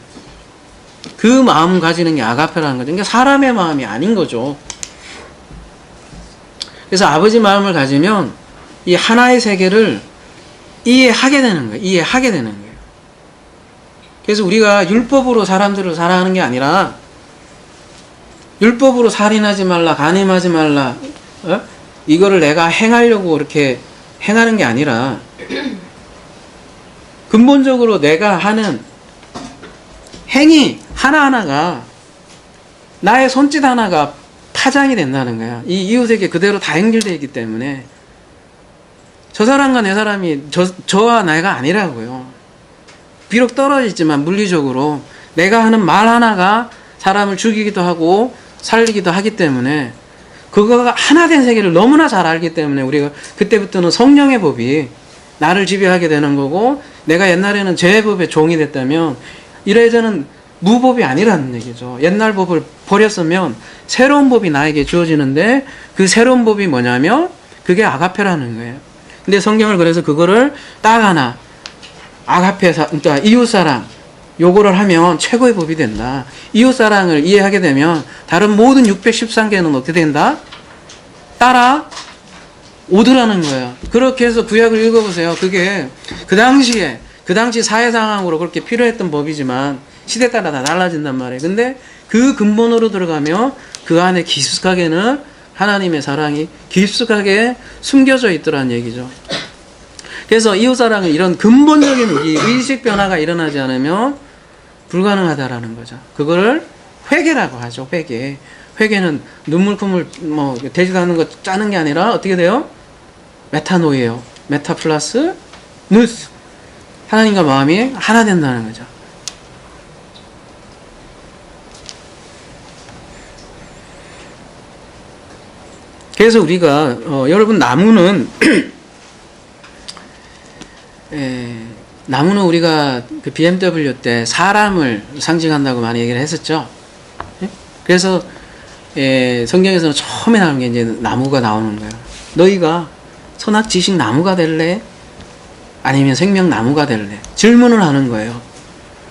그 마음 가지는 게 아가페라는 거죠. 그러니까 사람의 마음이 아닌 거죠. 그래서 아버지 마음을 가지면 이 하나의 세계를 이해하게 되는 거예요. 그래서 우리가 율법으로 사람들을 사랑하는 게 아니라 율법으로 살인하지 말라, 간음하지 말라, 이거를 내가 행하려고 이렇게 행하는 게 아니라 근본적으로 내가 하는 행위 하나하나가 나의 손짓 하나가 파장이 된다는 거야. 이 이웃에게 그대로 다 연결되어 있기 때문에 저 사람과 내 사람이 저와 내가 아니라고요. 비록 떨어져 있지만 물리적으로 내가 하는 말 하나가 사람을 죽이기도 하고 살리기도 하기 때문에 그거가 하나 된 세계를 너무나 잘 알기 때문에 우리가 그때부터는 성령의 법이 나를 지배하게 되는 거고, 내가 옛날에는 죄의 법의 종이 됐다면 이래저는 무법이 아니라는 얘기죠. 옛날 법을 버렸으면 새로운 법이 나에게 주어지는데 그 새로운 법이 뭐냐면 그게 아가페라는 거예요. 근데 성경을 그래서 그거를 딱 하나 아가페, 그러니까 이웃사랑, 요거를 하면 최고의 법이 된다. 이웃사랑을 이해하게 되면 다른 모든 613개는 어떻게 된다? 따라 오더라는 거예요. 그렇게 해서 구약을 읽어보세요. 그게 그 당시 사회 상황으로 그렇게 필요했던 법이지만 시대 따라 다 달라진단 말이에요. 근데 그 근본으로 들어가면 그 안에 깊숙하게는 하나님의 사랑이 깊숙하게 숨겨져 있더란 얘기죠. 그래서 이웃사랑은 이런 근본적인 우리 의식 변화가 일어나지 않으면 불가능하다라는 거죠. 그거를 회개라고 하죠. 회개는 눈물 콧물 되지도 않는 거 짜는 게 아니라 어떻게 돼요? 메타노예요. 메타 플러스 누스. 하나님과 마음이 하나 된다는 거죠. 그래서 우리가 여러분 나무는 나무는 우리가 그 BMW 때 사람을 상징한다고 많이 얘기를 했었죠. 그래서 성경에서는 처음에 나오는 게 이제 나무가 나오는 거예요. 너희가 선악지식 나무가 될래? 아니면 생명나무가 될래? 질문을 하는 거예요.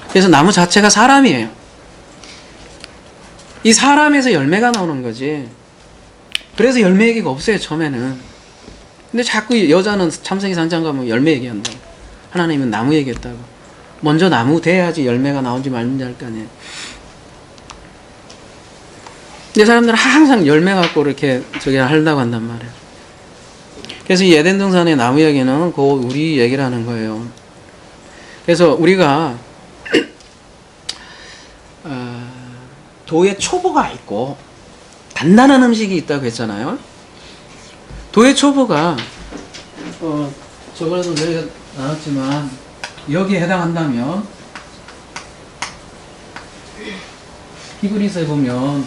그래서 나무 자체가 사람이에요. 이 사람에서 열매가 나오는 거지. 그래서 열매 얘기가 없어요, 처음에는. 근데 자꾸 여자는 창세기 3장 가면 열매 얘기한다고. 하나님은 나무 얘기했다고. 먼저 나무 돼야지 열매가 나온지 말는지 할 거 아니에요. 근데 사람들은 항상 열매 갖고 이렇게 하려고 한단 말이에요. 그래서 이 에덴 동산의 나무 얘기는 곧 우리 얘기를 하는 거예요. 그래서 우리가 도의 초보가 있고 단단한 음식이 있다고 했잖아요. 도의 초보가 저번에도 저희가 나눴지만 여기에 해당한다면 히브리서에 보면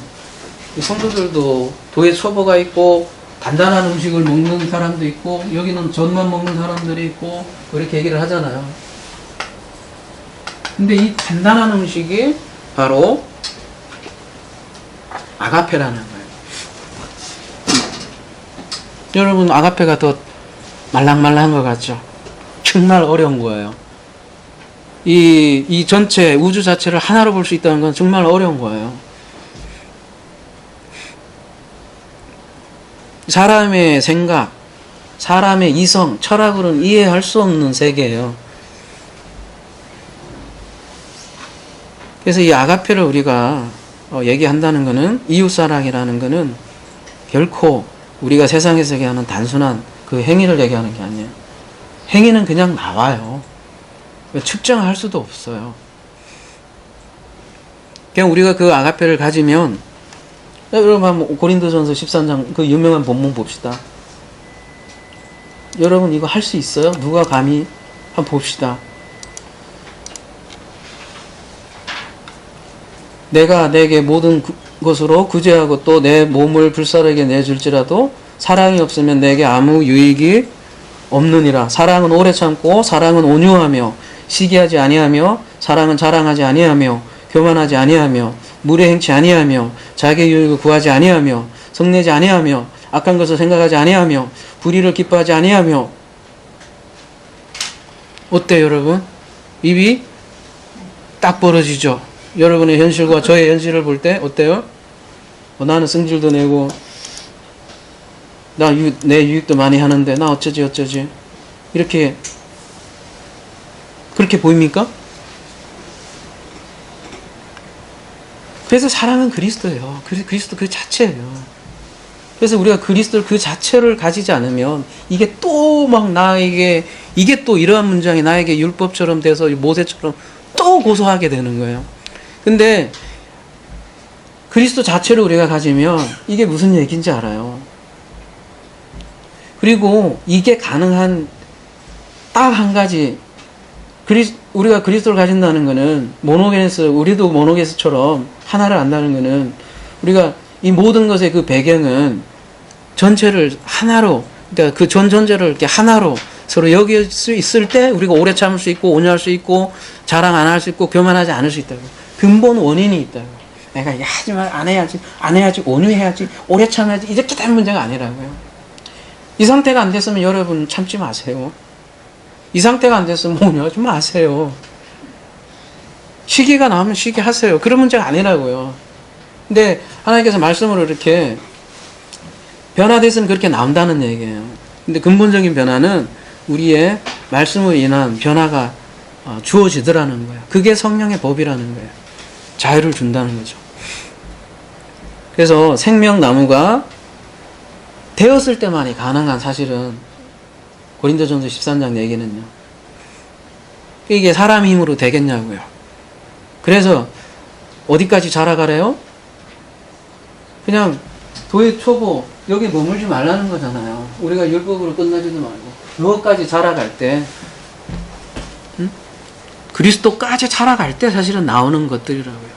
성도들도 도의 초보가 있고 단단한 음식을 먹는 사람도 있고 여기는 전만 먹는 사람들이 있고 그렇게 얘기를 하잖아요. 근데 이 단단한 음식이 바로 아가페라는 거예요. 여러분 아가페가 더 말랑말랑한 것 같죠? 정말 어려운 거예요. 이 전체 우주 자체를 하나로 볼 수 있다는 건 정말 어려운 거예요. 사람의 생각, 사람의 이성, 철학으로는 이해할 수 없는 세계예요. 그래서 이 아가페를 우리가 얘기한다는 것은, 이웃사랑이라는 것은 결코 우리가 세상에서 얘기하는 단순한 그 행위를 얘기하는 게 아니에요. 행위는 그냥 나와요. 측정할 수도 없어요. 그냥 우리가 그 아가페를 가지면, 여러분 한번 고린도전서 13장 그 유명한 본문 봅시다. 여러분 이거 할 수 있어요? 누가 감히? 한번 봅시다. 내가 내게 모든 것으로 구제하고 또 내 몸을 불사르게 내줄지라도 사랑이 없으면 내게 아무 유익이 없느니라. 사랑은 오래 참고 사랑은 온유하며 시기하지 아니하며 사랑은 자랑하지 아니하며 교만하지 아니하며 무례 행치 아니하며 자기의 유익을 구하지 아니하며 성내지 아니하며 악한 것을 생각하지 아니하며 불의를 기뻐하지 아니하며. 어때요 여러분? 입이 딱 벌어지죠. 여러분의 현실과 저의 현실을 볼 때 어때요? 나는 승질도 내고 내 유익도 많이 하는데 나 어쩌지 이렇게 그렇게 보입니까? 그래서 사랑은 그리스도예요. 그리스도 그 자체예요. 그래서 우리가 그리스도 그 자체를 가지지 않으면 이게 또 막 나에게 이게 또 이러한 문장이 나에게 율법처럼 돼서 모세처럼 또 고소하게 되는 거예요. 근데 그리스도 자체를 우리가 가지면 이게 무슨 얘기인지 알아요. 그리고 이게 가능한 딱 한 가지, 우리가 그리스도를 가진다는 것은 모노게네스, 우리도 모노게스처럼 하나를 안다는 것은 우리가 이 모든 것의 그 배경은 전체를 하나로, 그러니까 그 전 전제를 이렇게 하나로 서로 여길 수 있을 때 우리가 오래 참을 수 있고 온유할 수 있고 자랑 안 할 수 있고 교만하지 않을 수 있다고. 근본 원인이 있다고. 내가 하지만 안 해야지 온유해야지 오래 참아야지 이렇게 된 문제가 아니라고요. 이 상태가 안 됐으면 여러분 참지 마세요. 이 상태가 안 됐으면 온유하지 마세요. 시기가 나오면 시기하세요. 그런 문제가 아니라고요. 근데 하나님께서 말씀으로 이렇게 변화됐으면 그렇게 나온다는 얘기예요. 근데 근본적인 변화는 우리의 말씀으로 인한 변화가 주어지더라는 거예요. 그게 성령의 법이라는 거예요. 자유를 준다는 거죠. 그래서 생명나무가 되었을 때만이 가능한, 사실은 고린도전서 13장 얘기는요. 이게 사람 힘으로 되겠냐고요. 그래서 어디까지 자라가래요? 그냥 도의 초보 여기 머물지 말라는 거잖아요. 우리가 율법으로 끝나지도 말고 그것까지 자라갈 때, 그리스도까지 자라갈 때 사실은 나오는 것들이라고요.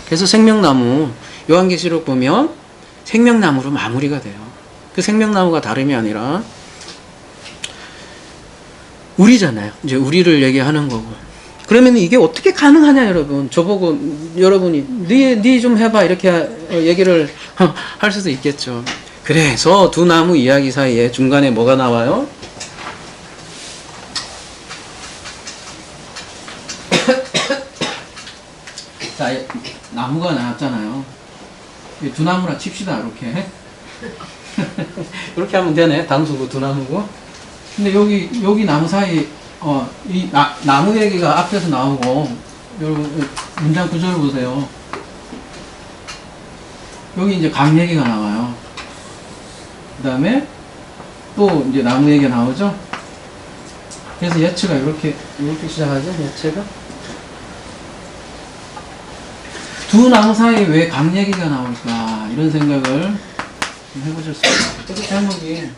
그래서 생명나무, 요한계시록 보면 생명나무로 마무리가 돼요. 그 생명나무가 다름이 아니라 우리잖아요. 이제 우리를 얘기하는 거고. 그러면 이게 어떻게 가능하냐, 여러분. 저보고 여러분이 네 좀 해봐 이렇게 얘기를 할 수도 있겠죠. 그래서 두 나무 이야기 사이에 중간에 뭐가 나와요? 자, 나무가 나왔잖아요. 두 나무라 칩시다, 이렇게. 이렇게 하면 되네. 단수고 두 나무고. 근데 여기 나무 사이, 이 나무 얘기가 앞에서 나오고, 여러분, 문장 구조를 보세요. 여기 이제 강 얘기가 나와요. 그 다음에 또 이제 나무 얘기가 나오죠. 그래서 예체가 이렇게 시작하죠. 예체가. 두 나무 사이에 왜 강 얘기가 나올까? 이런 생각을 좀 해보실 수 있어요. 그래서 제목이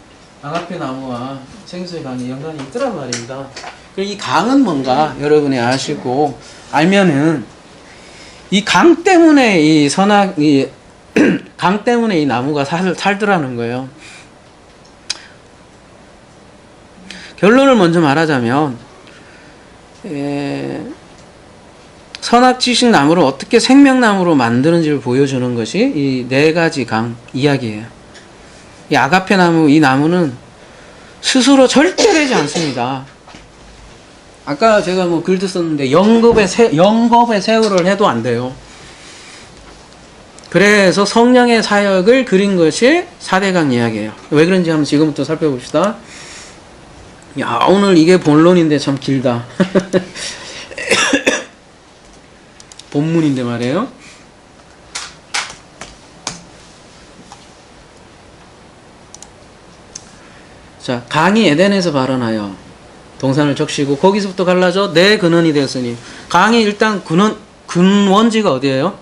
아가페 나무와 생수의 강이 연관이 있더란 말입니다. 그리고 이 강은 뭔가 여러분이 아시고 알면은 이 강 때문에 강 때문에 이 나무가 살더라는 거예요. 결론을 먼저 말하자면, 선악지식 나무를 어떻게 생명나무로 만드는지를 보여주는 것이 이 네 가지 강 이야기예요. 이 아가페 나무, 이 나무는 스스로 절대 되지 않습니다. 아까 제가 뭐 글도 썼는데 영겁의 세월을 해도 안 돼요. 그래서 성령의 사역을 그린 것이 4대강 이야기예요. 왜 그런지 한번 지금부터 살펴봅시다. 야, 오늘 이게 본론인데 참 길다. 본문인데 말이에요. 자, 강이 에덴에서 발원하여 동산을 적시고 거기서부터 갈라져 내 근원이 되었으니 강이 일단 근원지가 어디예요?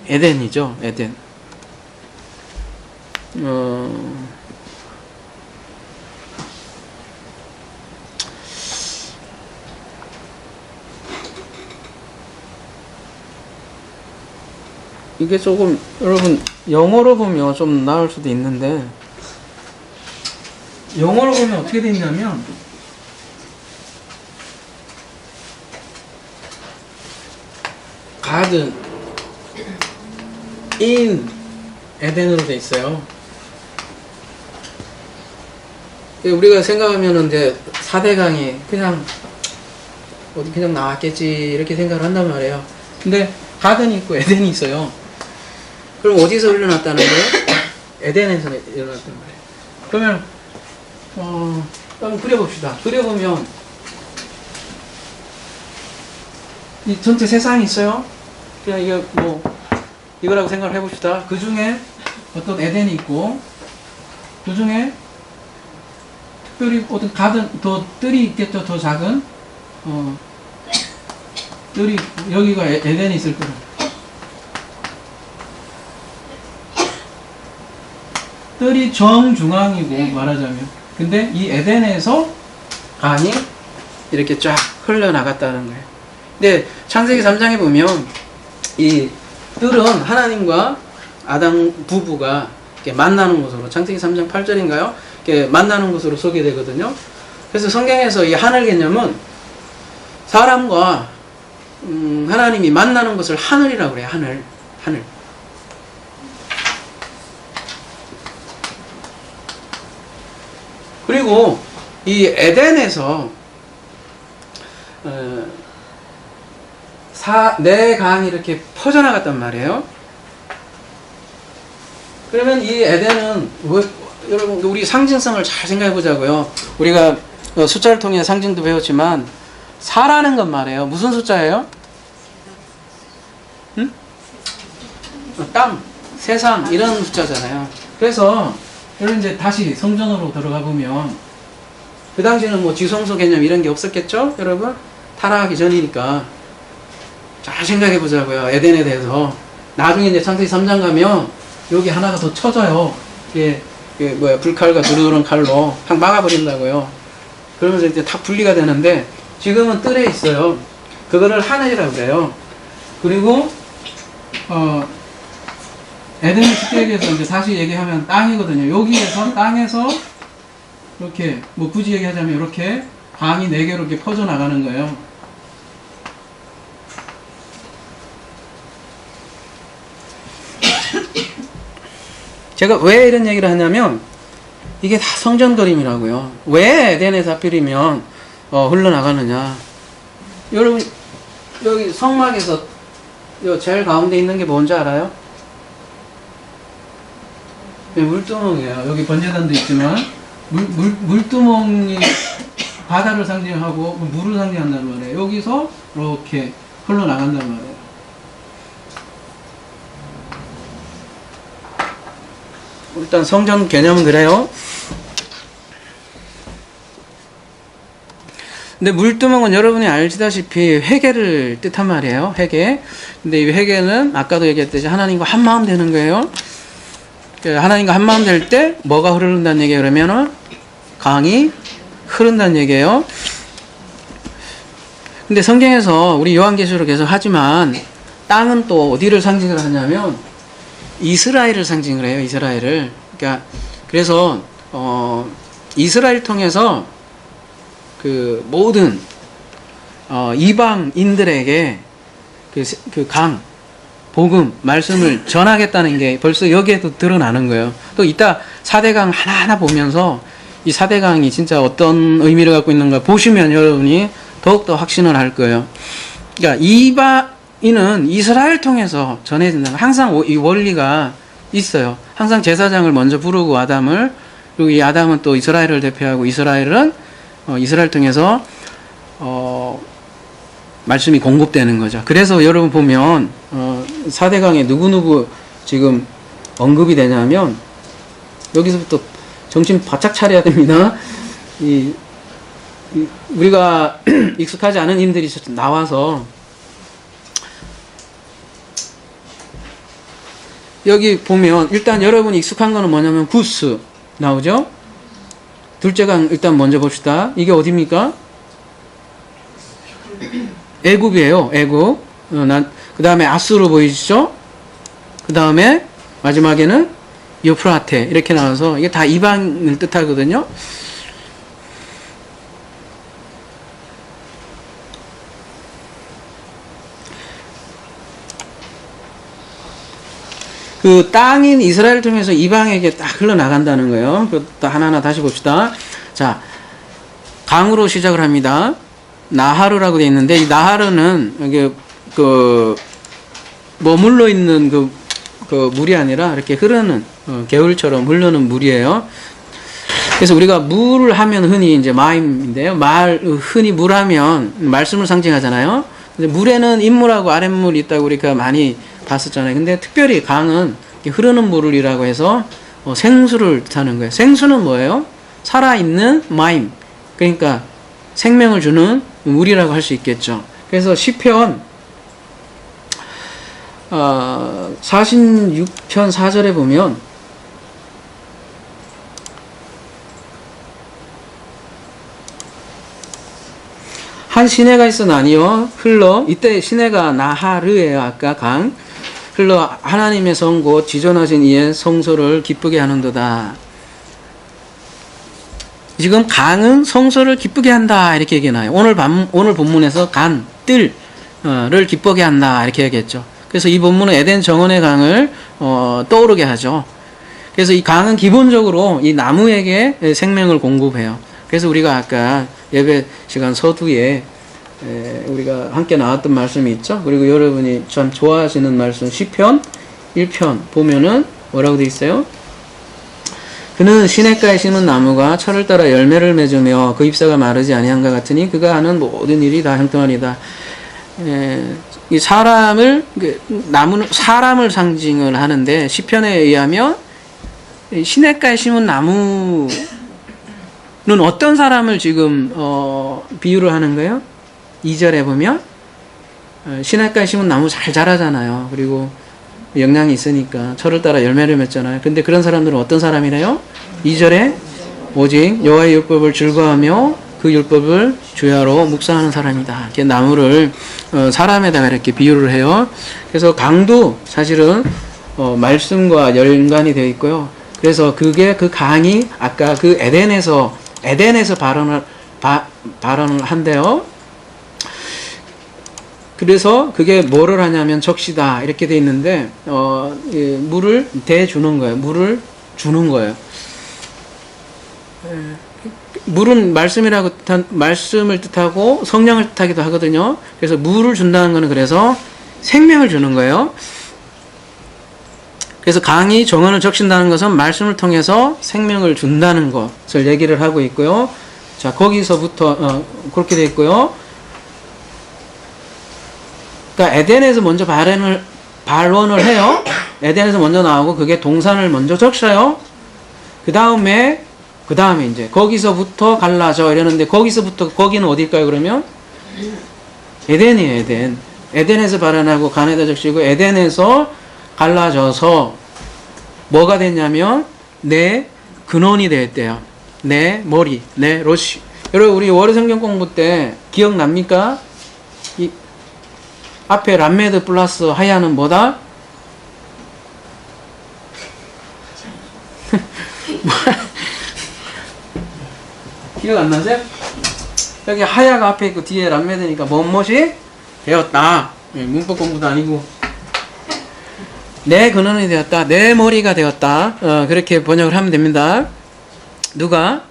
에덴이죠. 에덴. 이게 조금 여러분 영어로 보면 좀 나을 수도 있는데 영어로 보면 어떻게 돼 있냐면 가든 in 에덴으로 돼 있어요. 우리가 생각하면은 이제 4대강이 그냥 어디 그냥 나왔겠지 이렇게 생각을 한단 말이에요. 근데 가든이 있고 에덴이 있어요. 그럼 어디서 흘러났다는 거예요? 에덴에서 일어났단 말이에요. 그러면 한번 그려봅시다. 그려보면 이 전체 세상이 있어요. 그냥 이거 뭐 이거라고 생각을 해봅시다. 그 중에 어떤 에덴이 있고 그 중에 특별히 어떤 가든 더 뜰이 있겠죠. 더 작은 뜰이 여기가 에덴이 있을 거예요. 뜰이 정중앙이고 말하자면 근데 이 에덴에서 강이 이렇게 쫙 흘러나갔다는 거예요. 근데 창세기 3장에 보면 이 뜰은 하나님과 아담 부부가 이렇게 만나는 곳으로 창세기 3장 8절인가요? 이렇게 만나는 곳으로 소개되거든요. 그래서 성경에서 이 하늘 개념은 사람과 하나님이 만나는 것을 하늘이라고 그래요. 하늘. 그리고 이 에덴에서 네 강이 이렇게 퍼져나갔단 말이에요. 그러면 이 에덴은 여러분 우리 상징성을 잘 생각해 보자고요. 우리가 숫자를 통해 상징도 배웠지만 4라는 건 말이에요. 무슨 숫자예요? 응? 땅, 세상 이런 숫자잖아요. 그래서 여러분 이제 다시 성전으로 들어가 보면 그 당시에는 뭐 지성소 개념 이런 게 없었겠죠? 여러분 타락하기 전이니까 잘 생각해 보자고요. 에덴에 대해서 나중에 이제 창세기 3장 가면 여기 하나가 더 쳐져요. 이게 불칼과 두루두른 칼로 확 막아버린다고요. 그러면서 이제 다 분리가 되는데 지금은 뜰에 있어요. 그거를 하늘이라고 그래요. 그리고 에덴의 시대에서 이제 다시 얘기하면 땅이거든요. 여기에서 땅에서 이렇게 뭐 굳이 얘기하자면 이렇게 강이 4개로 이렇게 퍼져 나가는 거예요. 제가 왜 이런 얘기를 하냐면 이게 다 성전 그림이라고요. 왜 에덴에서 하필이면 흘러나가느냐. 여러분 여기 성막에서 제일 가운데 있는 게 뭔지 알아요? 네, 물두멍이에요. 여기 번제단도 있지만 물두멍이 바다를 상징하고 물을 상징한단 말이에요. 여기서 이렇게 흘러나간단 말이에요. 일단 성전 개념은 그래요. 근데 물두멍은 여러분이 알시다시피 회개를 뜻한 말이에요. 회개. 근데 이 회개는 아까도 얘기했듯이 하나님과 한 마음 되는 거예요. 하나님과 한 마음 될 때 뭐가 흐른다는 얘기예요? 그러면은 강이 흐른다는 얘기예요. 근데 성경에서 우리 요한계시록 계속 하지만 땅은 또 어디를 상징을 하냐면 이스라엘을 상징을 해요. 이스라엘을. 그러니까 그래서 이스라엘 통해서 그 모든 이방인들에게 그 강 복음, 말씀을 전하겠다는 게 벌써 여기에도 드러나는 거예요. 또 이따 4대강 하나하나 보면서 이 4대강이 진짜 어떤 의미를 갖고 있는가 보시면 여러분이 더욱더 확신을 할 거예요. 그러니까 이방인은 이스라엘 통해서 전해진다는 항상 이 원리가 있어요. 항상 제사장을 먼저 부르고 아담을, 그리고 이 아담은 또 이스라엘을 대표하고 이스라엘은 이스라엘 통해서 말씀이 공급되는 거죠. 그래서 여러분 보면 4대강에 누구누구 지금 언급이 되냐면 여기서부터 정신 바짝 차려야 됩니다. 이 우리가 익숙하지 않은 임들이 나와서 여기 보면 일단 여러분이 익숙한 거는 뭐냐면 구스 나오죠? 둘째 강 일단 먼저 봅시다. 이게 어디입니까? 애굽이에요. 애굽. 그 다음에 아수르 보이시죠? 그 다음에 마지막에는 유프라테 이렇게 나와서 이게 다 이방을 뜻하거든요. 그 땅인 이스라엘을 통해서 이방에게 딱 흘러나간다는 거예요. 그것도 하나하나 다시 봅시다. 자, 강으로 시작을 합니다. 나하르라고 되어 있는데 이 나하르는 이게 머물러 있는 그 물이 아니라 이렇게 흐르는 개울처럼 흐르는 물이에요. 그래서 우리가 물을 하면 흔히 이제 마임인데요. 흔히 물하면 말씀을 상징하잖아요. 근데 물에는 인물하고 아랫물이 있다고 우리가 많이 봤었잖아요. 근데 특별히 강은 흐르는 물이라고 해서 생수를 뜻하는 거예요. 생수는 뭐예요? 살아있는 마임. 그러니까 생명을 주는 물이라고 할 수 있겠죠. 그래서 시편 46편 4절에 보면 한 시내가 있어 나뉘어 흘러 이때 시내가 나하르예요. 아까 강 흘러 하나님의 성 곧 지존하신 이의 성소를 기쁘게 하는도다. 지금 강은 성소를 기쁘게 한다 이렇게 얘기해놔요. 오늘 본문에서 간, 뜰을 기쁘게 한다 이렇게 얘기했죠. 그래서 이 본문은 에덴 정원의 강을 떠오르게 하죠. 그래서 이 강은 기본적으로 이 나무에게 생명을 공급해요. 그래서 우리가 아까 예배 시간 서두에 우리가 함께 나왔던 말씀이 있죠. 그리고 여러분이 참 좋아하시는 말씀 시편 1편 보면은 뭐라고 되어 있어요? 그는 시냇가에 심은 나무가 철을 따라 열매를 맺으며 그 잎사가 마르지 아니한가 같으니 그가 하는 모든 일이 다 형통하리다. 이 나무는 사람을 상징을 하는데 시편에 의하면 시냇가에 심은 나무는 어떤 사람을 지금 비유를 하는 거예요? 2절에 보면 시냇가에 심은 나무 잘 자라잖아요. 그리고 영양이 있으니까 철을 따라 열매를 맺잖아요. 근데 그런 사람들은 어떤 사람이래요? 2절에 오직 여호와의 율법을 즐거워하며 그 율법을 주야로 묵상하는 사람이다. 이렇게 나무를 사람에다가 이렇게 비유를 해요. 그래서 강도 사실은 말씀과 연관이 되어 있고요. 그래서 그게 그 강이 아까 그 에덴에서 발언을 한대요. 그래서 그게 뭐를 하냐면 적시다 이렇게 돼 있는데 물을 대주는 거예요. 물을 주는 거예요. 물은 말씀을 뜻하고 성령을 뜻하기도 하거든요. 그래서 물을 준다는 거는 그래서 생명을 주는 거예요. 그래서 강이 정원을 적신다는 것은 말씀을 통해서 생명을 준다는 것을 얘기를 하고 있고요. 자, 거기서부터 그렇게 돼 있고요. 그러니까 에덴에서 먼저 발원을 해요. 에덴에서 먼저 나오고 그게 동산을 먼저 적셔요. 그 다음에 이제 거기서부터 갈라져 이러는데 거기는 어딜까요? 그러면 에덴이에요. 에덴. 에덴에서 발원하고 간에다 적시고 에덴에서 갈라져서 뭐가 됐냐면 내 근원이 됐대요. 내 머리, 내 로시. 여러분 우리 월요성경 공부 때 기억납니까? 이 앞에 람메드 플러스 하야는 뭐다? 기억 안 나세요? 여기 하야가 앞에 있고 뒤에 람메드니까 뭔것이 되었다. 문법 공부도 아니고 내 근원이 되었다. 내 머리가 되었다. 그렇게 번역을 하면 됩니다. 누가?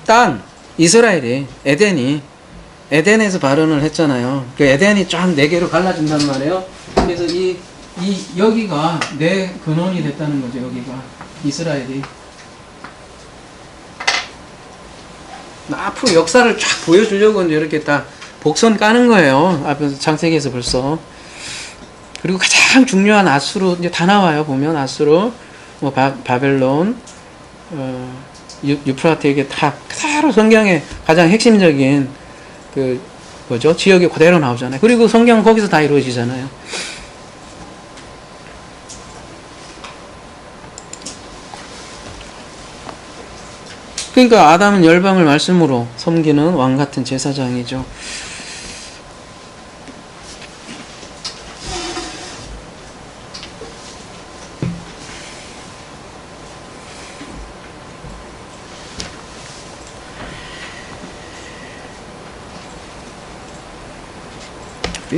땅, 이스라엘이, 에덴에서 발언을 했잖아요. 그 에덴이 쫙 네 개로 갈라진단 말이에요. 그래서 여기가 내 근원이 됐다는 거죠, 여기가. 이스라엘이. 앞으로 역사를 쫙 보여주려고 이제 이렇게 다 복선 까는 거예요. 앞에서 창세기에서 벌써. 그리고 가장 중요한 아수르, 이제 다 나와요, 보면 아수르. 뭐 바벨론, 유프라테 이게 다 그대로 성경의 가장 핵심적인 그 뭐죠? 지역이 그대로 나오잖아요. 그리고 성경은 거기서 다 이루어지잖아요. 그러니까 아담은 열방을 말씀으로 섬기는 왕 같은 제사장이죠.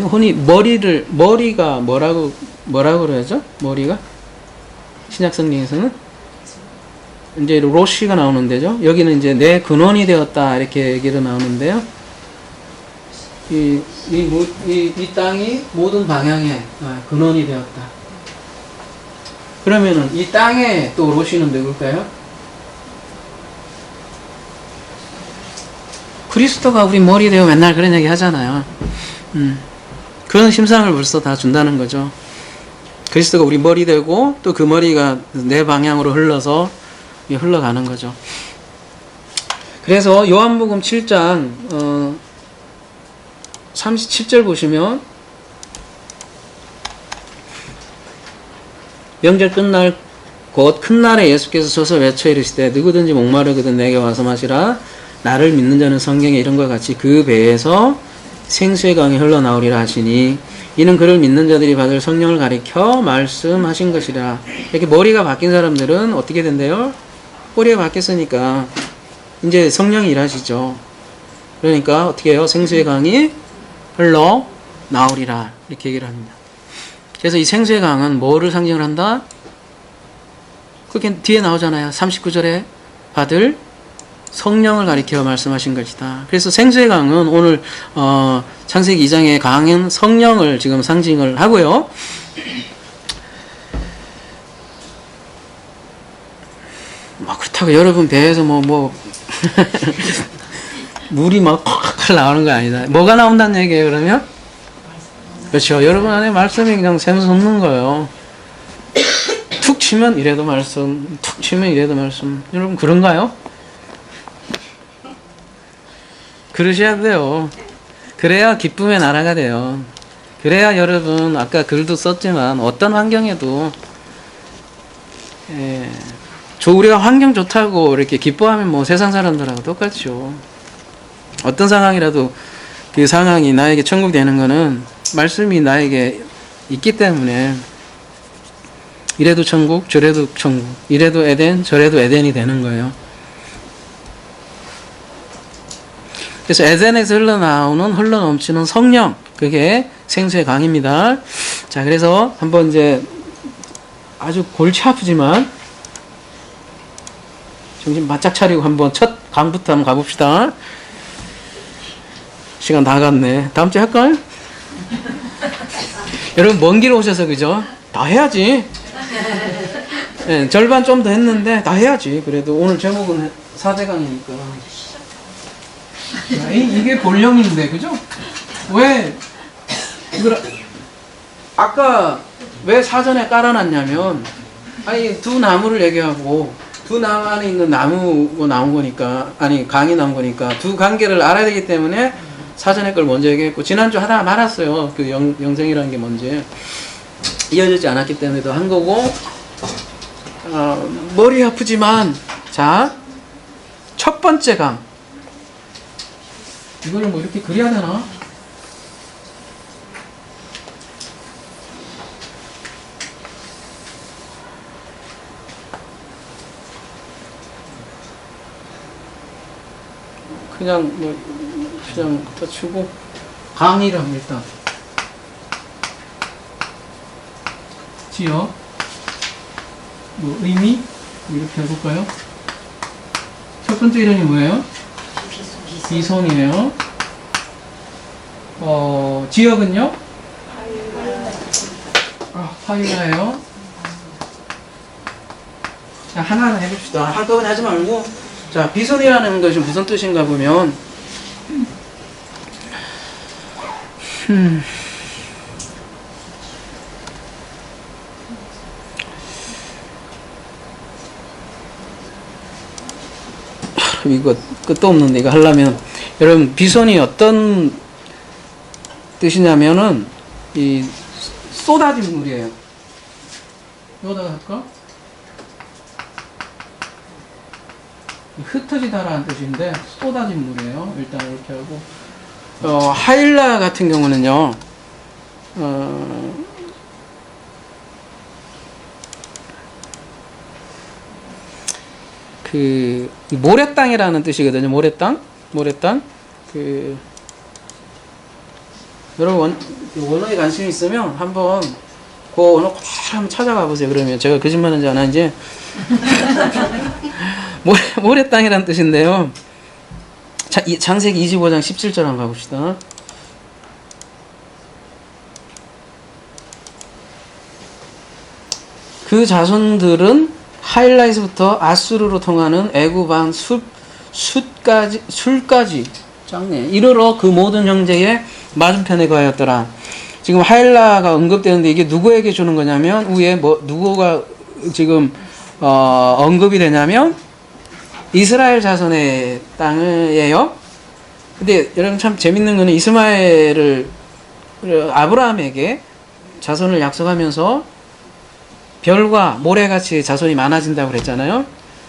흔히 머리가 뭐라고 그러죠? 머리가 신약 성경에서는 이제 로시가 나오는 데죠. 여기는 이제 내 근원이 되었다 이렇게 얘기로 나오는데요. 이 땅이 모든 방향에 근원이 되었다. 그러면은 이 땅에 또 로시는 누굴까요? 그리스도가 우리 머리 되어 맨날 그런 얘기 하잖아요. 그런 심상을 벌써 다 준다는 거죠. 그리스도가 우리 머리 되고 또 그 머리가 내 방향으로 흘러서 흘러가는 거죠. 그래서 요한복음 7장 37절 보시면 명절 끝날 곧 큰 날에 예수께서 서서 외쳐 이르시되 누구든지 목마르거든 내게 와서 마시라. 나를 믿는 자는 성경에 이런 것 같이 그 배에서 생수의 강이 흘러나오리라 하시니 이는 그를 믿는 자들이 받을 성령을 가리켜 말씀하신 것이라. 이렇게 머리가 바뀐 사람들은 어떻게 된대요? 꼬리가 바뀌었으니까 이제 성령이 일하시죠. 그러니까 어떻게 해요? 생수의 강이 흘러나오리라 이렇게 얘기를 합니다. 그래서 이 생수의 강은 뭐를 상징을 한다? 그게 뒤에 나오잖아요. 39절에 받을 성령을 가리켜 말씀하신 것이다. 그래서 생수의 강은 오늘 창세기 2장의 강은 성령을 지금 상징을 하고요. 그렇다고 여러분 배에서 물이 막 콱콱 나오는 거 아니다. 뭐가 나온다는 얘기예요, 그러면? 그렇죠. 여러분 안에 말씀이 그냥 샘솟는 거예요. 툭 치면 이래도 말씀, 툭 치면 이래도 말씀. 여러분 그런가요? 그러셔야 돼요. 그래야 기쁨의 나라가 돼요. 그래야 여러분 아까 글도 썼지만 어떤 환경에도 우리가 환경 좋다고 이렇게 기뻐하면 뭐 세상 사람들하고 똑같죠. 어떤 상황이라도 그 상황이 나에게 천국 되는 거는 말씀이 나에게 있기 때문에 이래도 천국 저래도 천국, 이래도 에덴 저래도 에덴이 되는 거예요. 그래서 에덴에서 흘러넘치는 성령, 그게 생수의 강입니다. 자, 그래서 한번 이제 아주 골치 아프지만 정신 바짝 차리고 한번 첫 강부터 한번 가봅시다. 시간 다 갔네. 다음 주에 할까요? 여러분 먼 길 오셔서 그죠? 다 해야지. 네, 절반 좀 더 했는데 다 해야지. 그래도 오늘 제목은 4대강이니까. 이게 본령인데 그죠? 왜 이걸 아까 왜 사전에 깔아놨냐면 두 나무를 얘기하고 두 나무 안에 있는 나무가 나온 거니까 강이 나온 거니까 두 관계를 알아야 되기 때문에 사전에 걸 먼저 얘기했고 지난주 하다가 말았어요. 그 영생이라는 게 뭔지 이어지지 않았기 때문에 더 한 거고 머리 아프지만 자 첫 번째 강 이거를 뭐 이렇게 그려야 되나? 그냥 더 치고 강의랑 일단 지역 뭐 의미 이렇게 해볼까요? 첫 번째 이름이 뭐예요? 비손이에요. 지역은요? 파일라예요. 자, 하나하나 해봅시다. 한꺼번에 하지 말고. 자, 비손이라는 것이 무슨 뜻인가 보면, 참 이거 끝도 없는데 이거 하려면 여러분 비손이 어떤 뜻이냐면은 이 쏟아진 물이에요. 여기다가 할까? 흩어지다라는 뜻인데 쏟아진 물이에요. 일단 이렇게 하고 하일라 같은 경우는요. 그 모래땅이라는 뜻이거든요. 모래땅. 그 여러분 원어에 관심 있으면 한번 그 언어 꼭 한번 찾아가 보세요. 그러면 제가 거짓말하는지 안 하는지 모래땅이라는 뜻인데요. 자, 창세기 25장 17절 한번 가봅시다. 그 자손들은 하일라에서부터 아수르로 통하는 애굽 술까지 짱네 이르러 그 모든 형제의 맞은편에 거하였더라. 지금 하일라가 언급되는데 이게 누구에게 주는 거냐면 위에 누구가 지금 언급이 되냐면 이스라엘 자손의 땅이에요. 근데 여러분 참 재밌는 거는 이스마엘을 아브라함에게 자손을 약속하면서 별과 모래같이 자손이 많아진다고 그랬잖아요.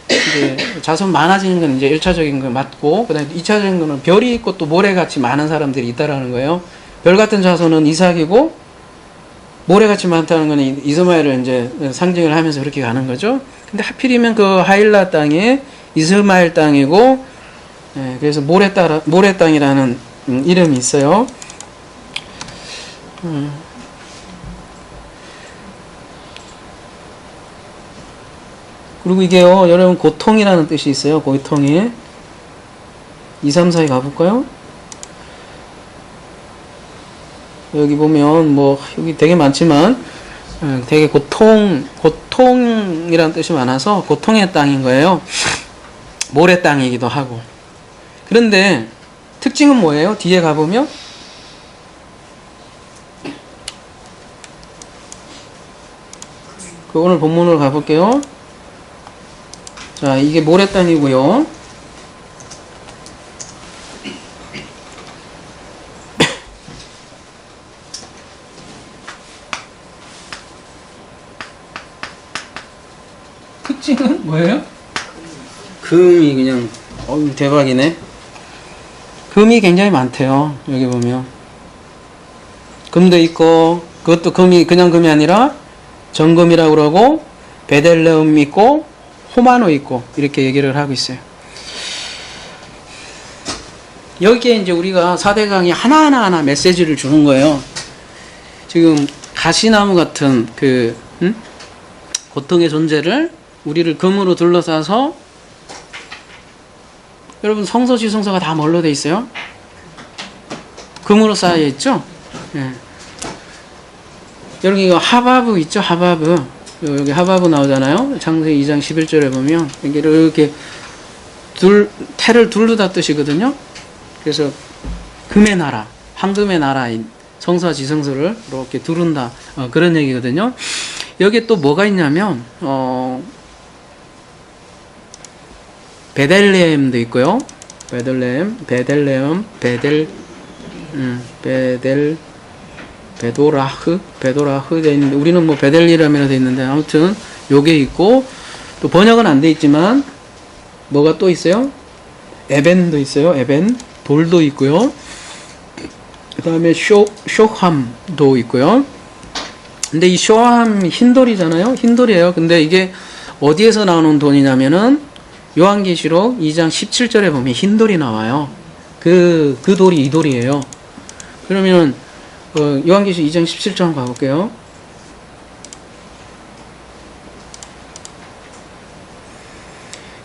이제 자손 많아지는 건 이제 1차적인 거 맞고, 그 다음에 2차적인 거는 별이 있고 또 모래같이 많은 사람들이 있다라는 거예요. 별 같은 자손은 이삭이고, 모래같이 많다는 거는 이스마엘을 이제 상징을 하면서 그렇게 가는 거죠. 근데 하필이면 그 하일라 땅이 이스마엘 땅이고, 그래서 모래 땅이라는 이름이 있어요. 그리고 이게요, 여러분, 고통이라는 뜻이 있어요. 고통이. 2, 3, 4에 가볼까요? 여기 보면, 여기 되게 많지만, 되게 고통이라는 뜻이 많아서, 고통의 땅인 거예요. 모래 땅이기도 하고. 그런데, 특징은 뭐예요? 뒤에 가보면, 오늘 본문으로 가볼게요. 자, 이게 모래 땅이고요. 특징은 뭐예요? 금이 그냥 대박이네. 금이 굉장히 많대요. 여기 보면 금도 있고, 그것도 그냥 금이 아니라 정금이라고 그러고, 베델레움 있고, 호마노 있고, 이렇게 얘기를 하고 있어요. 여기에 이제 우리가 4대강이 하나하나 메시지를 주는 거예요. 지금 가시나무 같은 고통의 존재를 우리를 금으로 둘러싸서, 여러분 성서 지성서가 다 뭘로 돼 있어요? 금으로 쌓여 있죠? 예. 여러분 이거 하바브 있죠? 하바브. 여기 하바브 나오잖아요. 창세기 2장 11절에 보면 이렇게 태를 둘르다 뜻이거든요. 그래서 금의 나라, 황금의 나라인 성서와 지성서를 이렇게 두른다, 그런 얘기거든요. 여기에 또 뭐가 있냐면 베델레헴도 있고요. 베도라흐 돼 있는데, 우리는 베델리람이라 돼 있는데, 아무튼 요게 있고, 또 번역은 안 돼 있지만 뭐가 또 있어요? 에벤도 있어요. 에벤 돌도 있고요. 그 다음에 쇼함도 있고요. 근데 이 쇼함 흰돌이잖아요. 흰돌이에요. 근데 이게 어디에서 나오는 돈이냐면은 요한계시록 2장 17절에 보면 흰돌이 나와요. 그 돌이 이 돌이에요. 그러면 요한계시록 2장 17절 한번 가볼게요.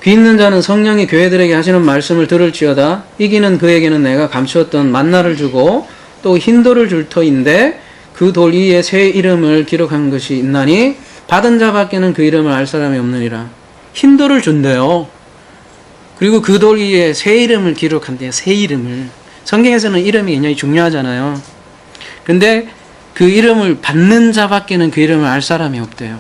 귀 있는 자는 성령이 교회들에게 하시는 말씀을 들을지어다. 이기는 그에게는 내가 감추었던 만나를 주고 또 흰돌을 줄 터인데 그 돌 위에 새 이름을 기록한 것이 있나니 받은 자밖에는 그 이름을 알 사람이 없느니라. 흰돌을 준대요. 그리고 그 돌 위에 새 이름을 기록한대요. 새 이름을. 성경에서는 이름이 굉장히 중요하잖아요. 근데 그 이름을 받는 자밖에는 그 이름을 알 사람이 없대요.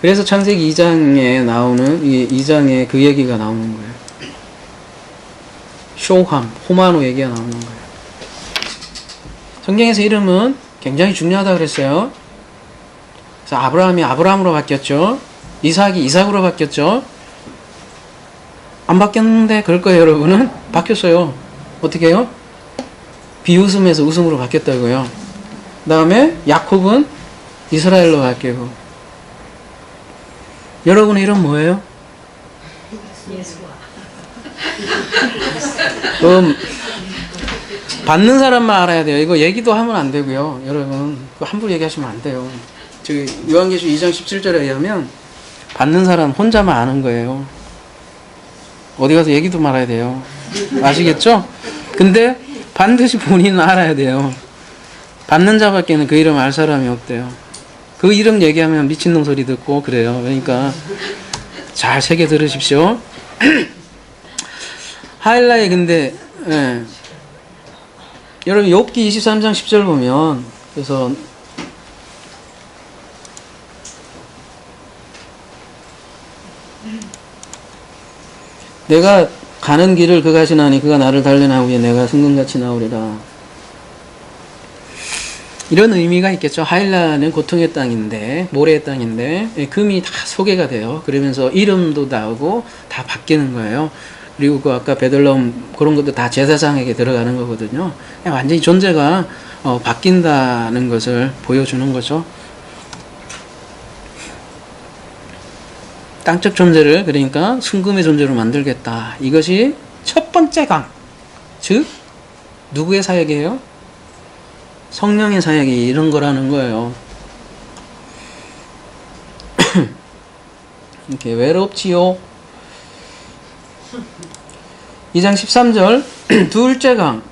그래서 창세기 2장에 나오는 이 2장에 그 얘기가 나오는 거예요. 쇼함, 호마노 얘기가 나오는 거예요. 성경에서 이름은 굉장히 중요하다 그랬어요. 그래서 아브라함이 아브라함으로 바뀌었죠. 이삭이 이삭으로 바뀌었죠. 안 바뀌었는데 그럴 거예요, 여러분은. 바뀌었어요. 어떻게 해요? 비웃음에서 웃음으로 바뀌었다고요. 그 다음에 야콥은 이스라엘로 바뀌고. 여러분의 이름 뭐예요? 예수와 받는 사람만 알아야 돼요. 이거 얘기도 하면 안 되고요. 여러분, 그거 함부로 얘기하시면 안 돼요. 저기 요한계시록 2장 17절에 의하면 받는 사람 혼자만 아는 거예요. 어디 가서 얘기도 말아야 돼요. 아시겠죠? 근데 반드시 본인은 알아야 돼요. 받는 자밖에는 그 이름 알 사람이 없대요. 그 이름 얘기하면 미친놈 소리 듣고 그래요. 그러니까 잘 새겨 들으십시오. 하일라에 근데 예. 여러분 욥기 23장 10절 보면 그래서 내가 가는 길을 그가 지나니 그가 나를 달려나 후에 내가 승금같이 나오리라. 이런 의미가 있겠죠. 하일라는 고통의 땅인데 모래의 땅인데 금이 다 소개가 돼요. 그러면서 이름도 나오고 다 바뀌는 거예요. 그리고 그 아까 베들레헴 그런 것도 다 제사장에게 들어가는 거거든요. 완전히 존재가 바뀐다는 것을 보여주는 거죠. 땅적 존재를 그러니까 순금의 존재로 만들겠다. 이것이 첫 번째 강. 즉 누구의 사역이에요? 성령의 사역이 이런 거라는 거예요. 이렇게 외롭지요. 2장 13절 둘째 강.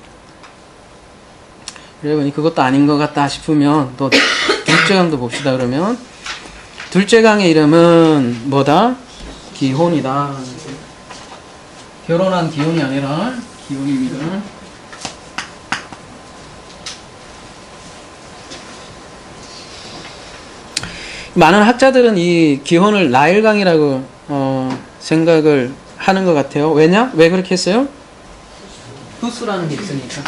여러분이 그것도 아닌 것 같다 싶으면 또 둘째 강도 봅시다. 그러면 둘째 강의 이름은 뭐다? 기혼이다. 결혼한 기혼이 아니라 기혼입니다. 많은 학자들은 이 기혼을 나일강이라고 생각을 하는 것 같아요. 왜냐? 왜 그렇게 했어요? 후수라는 게 있으니까.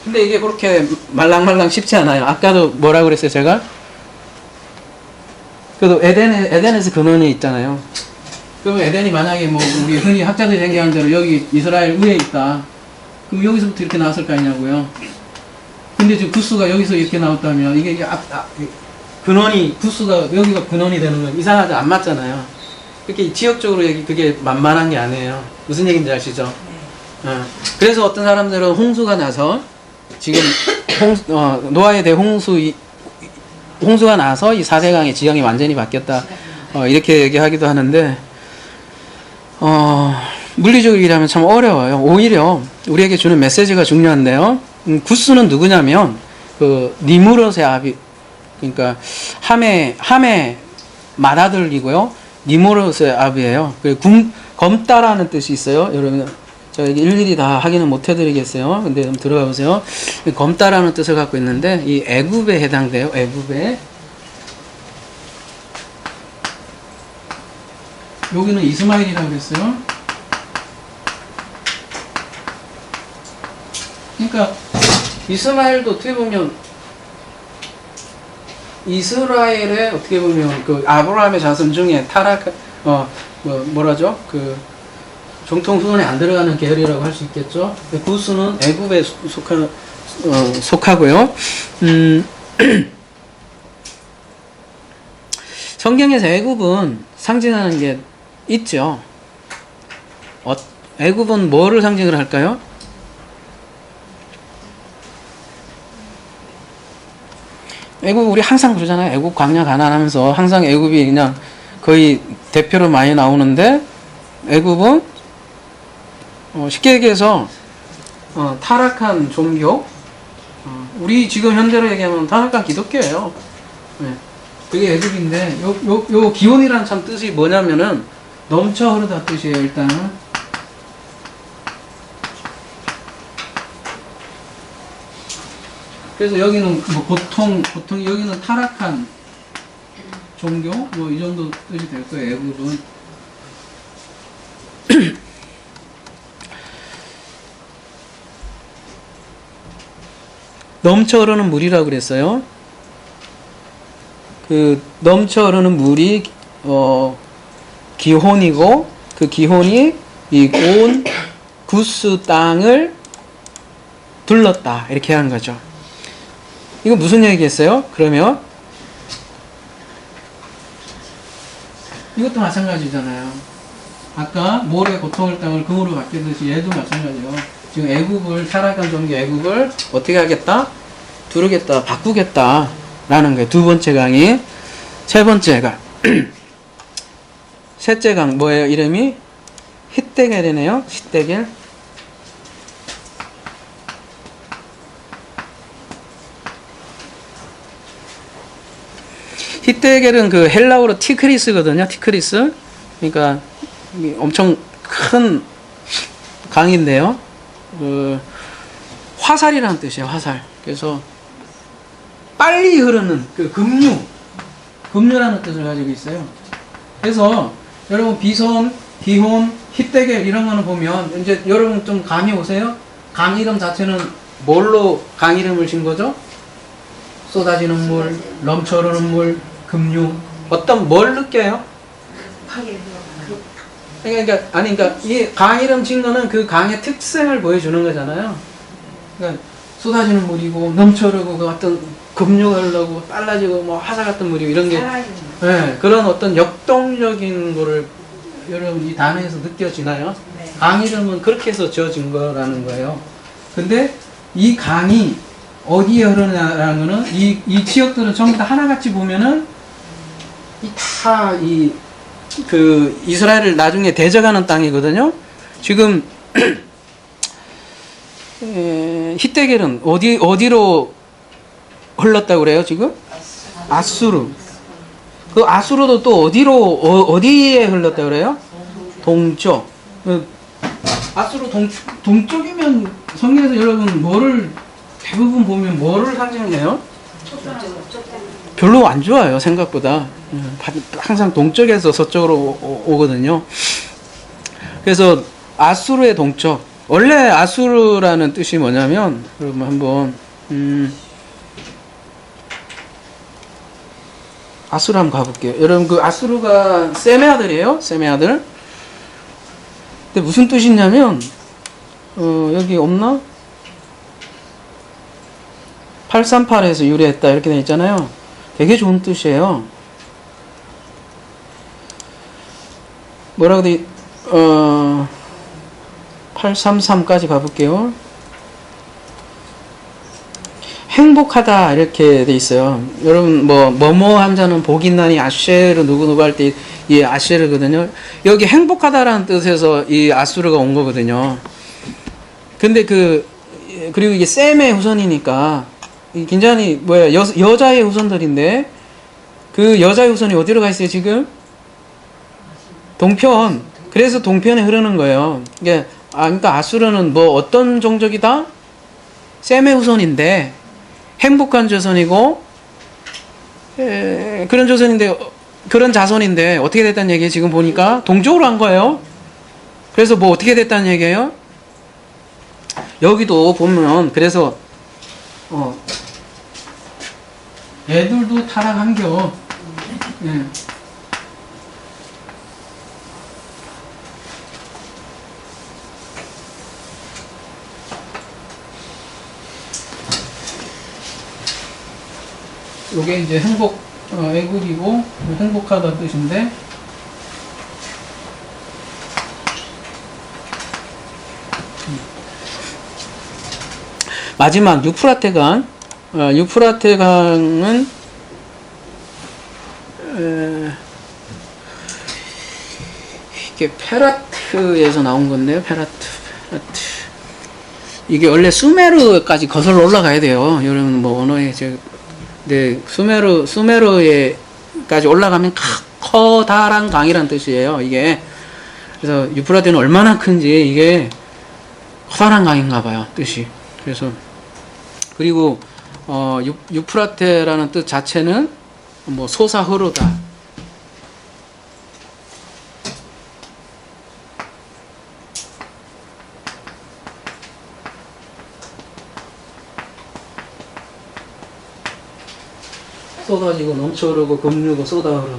근데 이게 그렇게 말랑말랑 쉽지 않아요. 아까도 뭐라 그랬어요, 제가? 그래도 에덴에서 근원이 있잖아요. 그럼 에덴이 만약에 뭐 우리 흔히 학자들이 얘기하는 대로 여기 이스라엘 위에 있다. 그럼 여기서부터 이렇게 나왔을 거 아니냐고요. 근데 지금 구스가 여기서 이렇게 나왔다면 이게 근원이 구스가 여기가 근원이 되는 건 이상하지 안 맞잖아요. 그렇게 지역적으로 그게 만만한 게 아니에요. 무슨 얘기인지 아시죠? 그래서 어떤 사람들은 홍수가 나서 지금 노아의 홍수가 나서 이 4세강의 지형이 완전히 바뀌었다. 이렇게 얘기하기도 하는데 물리적으로 얘기하면 참 어려워요. 오히려 우리에게 주는 메시지가 중요한데요. 구스는 누구냐면 그 니무롯의 아비, 그러니까 함의 맏아들이고요. 니무롯의 아비예요. 검다라는 뜻이 있어요. 여러분 제가 일일이 다 확인은 못 해드리겠어요. 근데 좀 들어가 보세요. 검다라는 뜻을 갖고 있는데 이 애굽에 해당돼요. 애굽에. 여기는 이스마엘이라고 그랬어요. 그러니까 이스마엘도 어떻게 보면 이스라엘의 어떻게 보면 그 아브라함의 자손 중에 뭐라죠? 그 정통 후손에 안 들어가는 계열이라고 할 수 있겠죠. 구스는 애굽에 속하고요. 성경에서 애굽은 상징하는 게 있죠. 애굽은 뭐를 상징을 할까요? 애굽 우리 항상 그러잖아요. 애굽 광야 가난하면서 항상 애굽이 그냥 거의 대표로 많이 나오는데 애굽은 쉽게 얘기해서 타락한 종교, 우리 지금 현대로 얘기하면 타락한 기독교예요. 네. 그게 애굽인데 요 기온이라는 참 뜻이 뭐냐면은 넘쳐 흐르다 뜻이에요. 일단은 그래서 여기는 뭐 보통 여기는 타락한 종교 뭐 이 정도 뜻이 될 거예요. 애굽은. 넘쳐 흐르는 물이라고 그랬어요. 그 넘쳐 흐르는 물이 기혼이고 그 기혼이 이 온 구스 땅을 둘렀다 이렇게 하는 거죠. 이거 무슨 얘기겠어요? 그러면 이것도 마찬가지잖아요. 아까 모래 고통을 땅을 금으로 바뀌듯이 얘도 마찬가지예요. 지금 애굽을 타락한 종교 애굽을 어떻게 하겠다? 두르겠다, 바꾸겠다 라는 거예요. 두 번째 강의. 세 번째가 셋째 강 뭐예요? 이름이 히데겔이네요. 히데겔. 히데겔은 그 헬라어로 티크리스거든요. 티크리스. 그러니까 엄청 큰 강인데요. 그 화살이라는 뜻이에요. 화살. 그래서 빨리 흐르는 그 급류라는 뜻을 가지고 있어요. 그래서 여러분 비손, 기혼, 히데겔 이런 거는 보면 이제 여러분 좀 감이 오세요? 강 이름 자체는 뭘로 강 이름을 진 거죠? 쏟아지는 물, 넘쳐 흐르는 물, 급류. 어떤 뭘 느껴요? 그러니까 이 강 이름 진 거는 그 강의 특성을 보여주는 거잖아요. 그러니까 쏟아지는 물이고 넘쳐 흐르고 그 어떤 급류가 흐르고 빨라지고 뭐 화살 같은 물이고 이런 게 네, 그런 어떤 역동적인 거를 여러분 이 단어에서 느껴지나요? 네. 강 이름은 그렇게 해서 지어진 거라는 거예요. 근데 이 강이 어디에 흐르냐라는 거는 이 지역들은 전부 다 하나같이 보면은 그 이스라엘을 나중에 대적하는 땅이거든요. 지금 히데겔은 어디로 흘렀다고 그래요, 지금? 아수르. 그 아수르도 또 어디에 흘렀다고 그래요? 동쪽. 아수르 동쪽이면 성경에서 여러분 대부분 보면 뭐를 상징해요? 별로 안 좋아요, 생각보다. 항상 동쪽에서 서쪽으로 오거든요. 그래서 아수르의 동쪽. 원래 아수르라는 뜻이 뭐냐면, 여러분 한번, 아수르 한번 가볼게요. 여러분 그 아수르가 셈의 아들이에요. 셈의 아들. 근데 무슨 뜻이 있냐면, 여기 없나? 838에서 유래했다 이렇게 되어 있잖아요. 되게 좋은 뜻이에요. 뭐라고 돼? 833까지 가볼게요. 행복하다 이렇게 돼 있어요. 여러분 뭐뭐 한 자는 복이 있나니 아쉐르 누구 할 때 이 아쉐르거든요. 여기 행복하다라는 뜻에서 이 아수르가 온 거거든요. 근데 그리고 이게 셈의 후손이니까 굉장히 여자의 후손들인데 그 여자의 후손이 어디로 가 있어요 지금? 동편. 그래서 동편에 흐르는 거예요. 그러니까 아수르는 뭐 어떤 종족이다? 셈의 후손인데 행복한 조선이고 그런 조선인데 그런 자손인데 어떻게 됐다는 얘기예요? 지금 보니까 동쪽으로 한 거예요. 그래서 뭐 어떻게 됐다는 얘기예요? 여기도 보면 그래서 애들도 타락한겨. 예. 요게 이제 애국이고 행복하다 뜻인데 마지막 유프라테 강. 유프라테 강은 이게 페라트에서 나온 건데요. 페라트. 이게 원래 수메르까지 거슬러 올라가야 돼요. 여러분 뭐 언어에 네, 수메르에까지 올라가면 커다란 강이란 뜻이에요. 이게 그래서 유프라테는 얼마나 큰지 이게 커다란 강인가 봐요. 뜻이. 그래서 그리고 유프라테라는 뜻 자체는 뭐 솟아 흐르다 쏟아지고 넘쳐흐르고 급류고 쏟아흐르는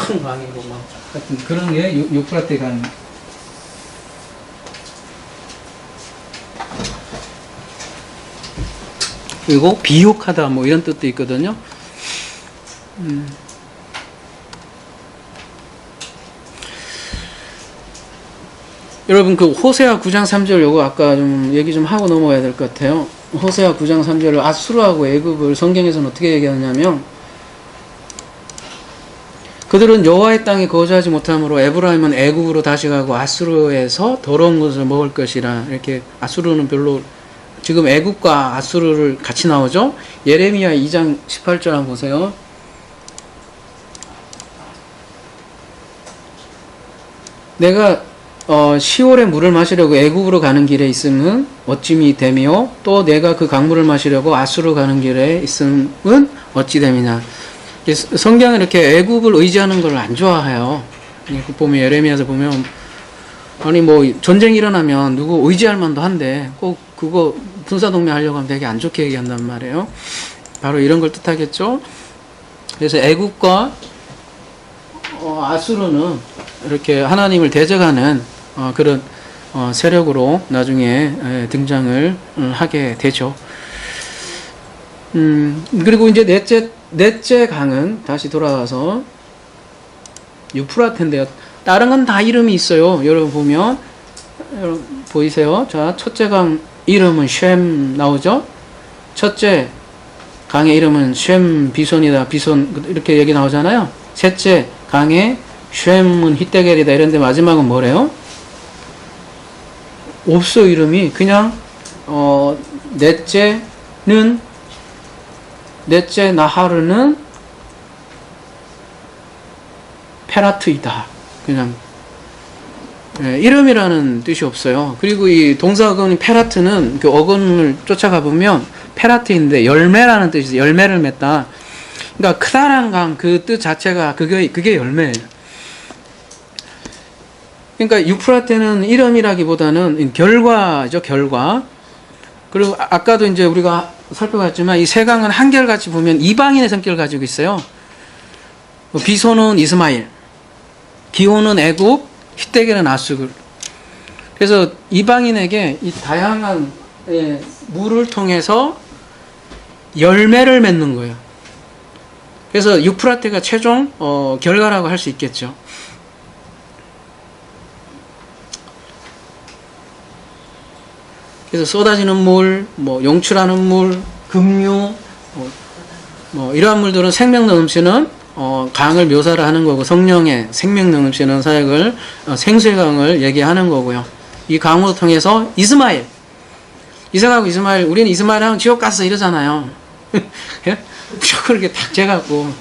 큰 강이고 막 하여튼 그런 게 유프라테 강. 그리고 비옥하다 뭐 이런 뜻도 있거든요. 여러분 그 호세아 9장 3절 요거 아까 좀 얘기 좀 하고 넘어가야 될 것 같아요. 호세아 9장 3절을 아수르하고 애굽을 성경에서는 어떻게 얘기하냐면 그들은 여호와의 땅에 거주하지 못함으로 에브라임은 애굽으로 다시 가고 아수르에서 더러운 것을 먹을 것이라. 이렇게 아수르는 별로 지금 애굽과 아수르를 같이 나오죠. 예레미야 2장 18절 한번 보세요. 내가 시올의 물을 마시려고 애굽으로 가는 길에 있음은 어찌미 되며 또 내가 그 강물을 마시려고 아수르 가는 길에 있음은 어찌 됨이냐. 성경은 이렇게 애굽을 의지하는 걸 안 좋아해요. 보면 예레미야서 보면 아니 뭐 전쟁이 일어나면 누구 의지할 만도 한데 꼭 그거 군사동맹 하려고 하면 되게 안 좋게 얘기한단 말이에요. 바로 이런 걸 뜻하겠죠. 그래서 애굽과 아수르는 이렇게 하나님을 대적하는 그런 세력으로 나중에 등장을 하게 되죠. 그리고 이제 넷째 강은 다시 돌아와서 유프라테인데요. 다른 건 다 이름이 있어요. 여러분 보면 여러분 보이세요? 자, 첫째 강 이름은 쉔 나오죠? 첫째 강의 이름은 쉔 비손이다. 비손 이렇게 얘기 나오잖아요. 셋째 강의 쉔은 히데겔이다. 이런데 마지막은 뭐래요? 없어 이름이. 그냥 넷째 나하르는 페라트이다. 그냥 이름이라는 뜻이 없어요. 그리고 이 동사어근 페라트는 그 어근을 쫓아가 보면 페라트인데 열매라는 뜻이 열매를 맺다. 그러니까 크다란 강 그 뜻 자체가 그게 열매예요. 그러니까 유프라테는 이름이라기보다는 결과죠, 결과. 그리고 아까도 이제 우리가 살펴봤지만 이 세 강은 한결같이 보면 이방인의 성격을 가지고 있어요. 비손은 이스마엘, 기온은 애굽, 히데겔은 아수르. 그래서 이방인에게 이 다양한 물을 통해서 열매를 맺는 거예요. 그래서 유프라테가 최종 결과라고 할 수 있겠죠. 그래서 쏟아지는 물, 뭐 용출하는 물, 급류, 뭐 이러한 물들은 생명 넘치는 강을 묘사를 하는 거고 성령의 생명 넘치는 사역을 생수의 강을 얘기하는 거고요. 이 강으로 통해서 이스마엘, 이삭하고 이스마엘, 우리는 이스마엘 하면 지옥 갔어 이러잖아요. 무조건 이렇게 탁 재갖고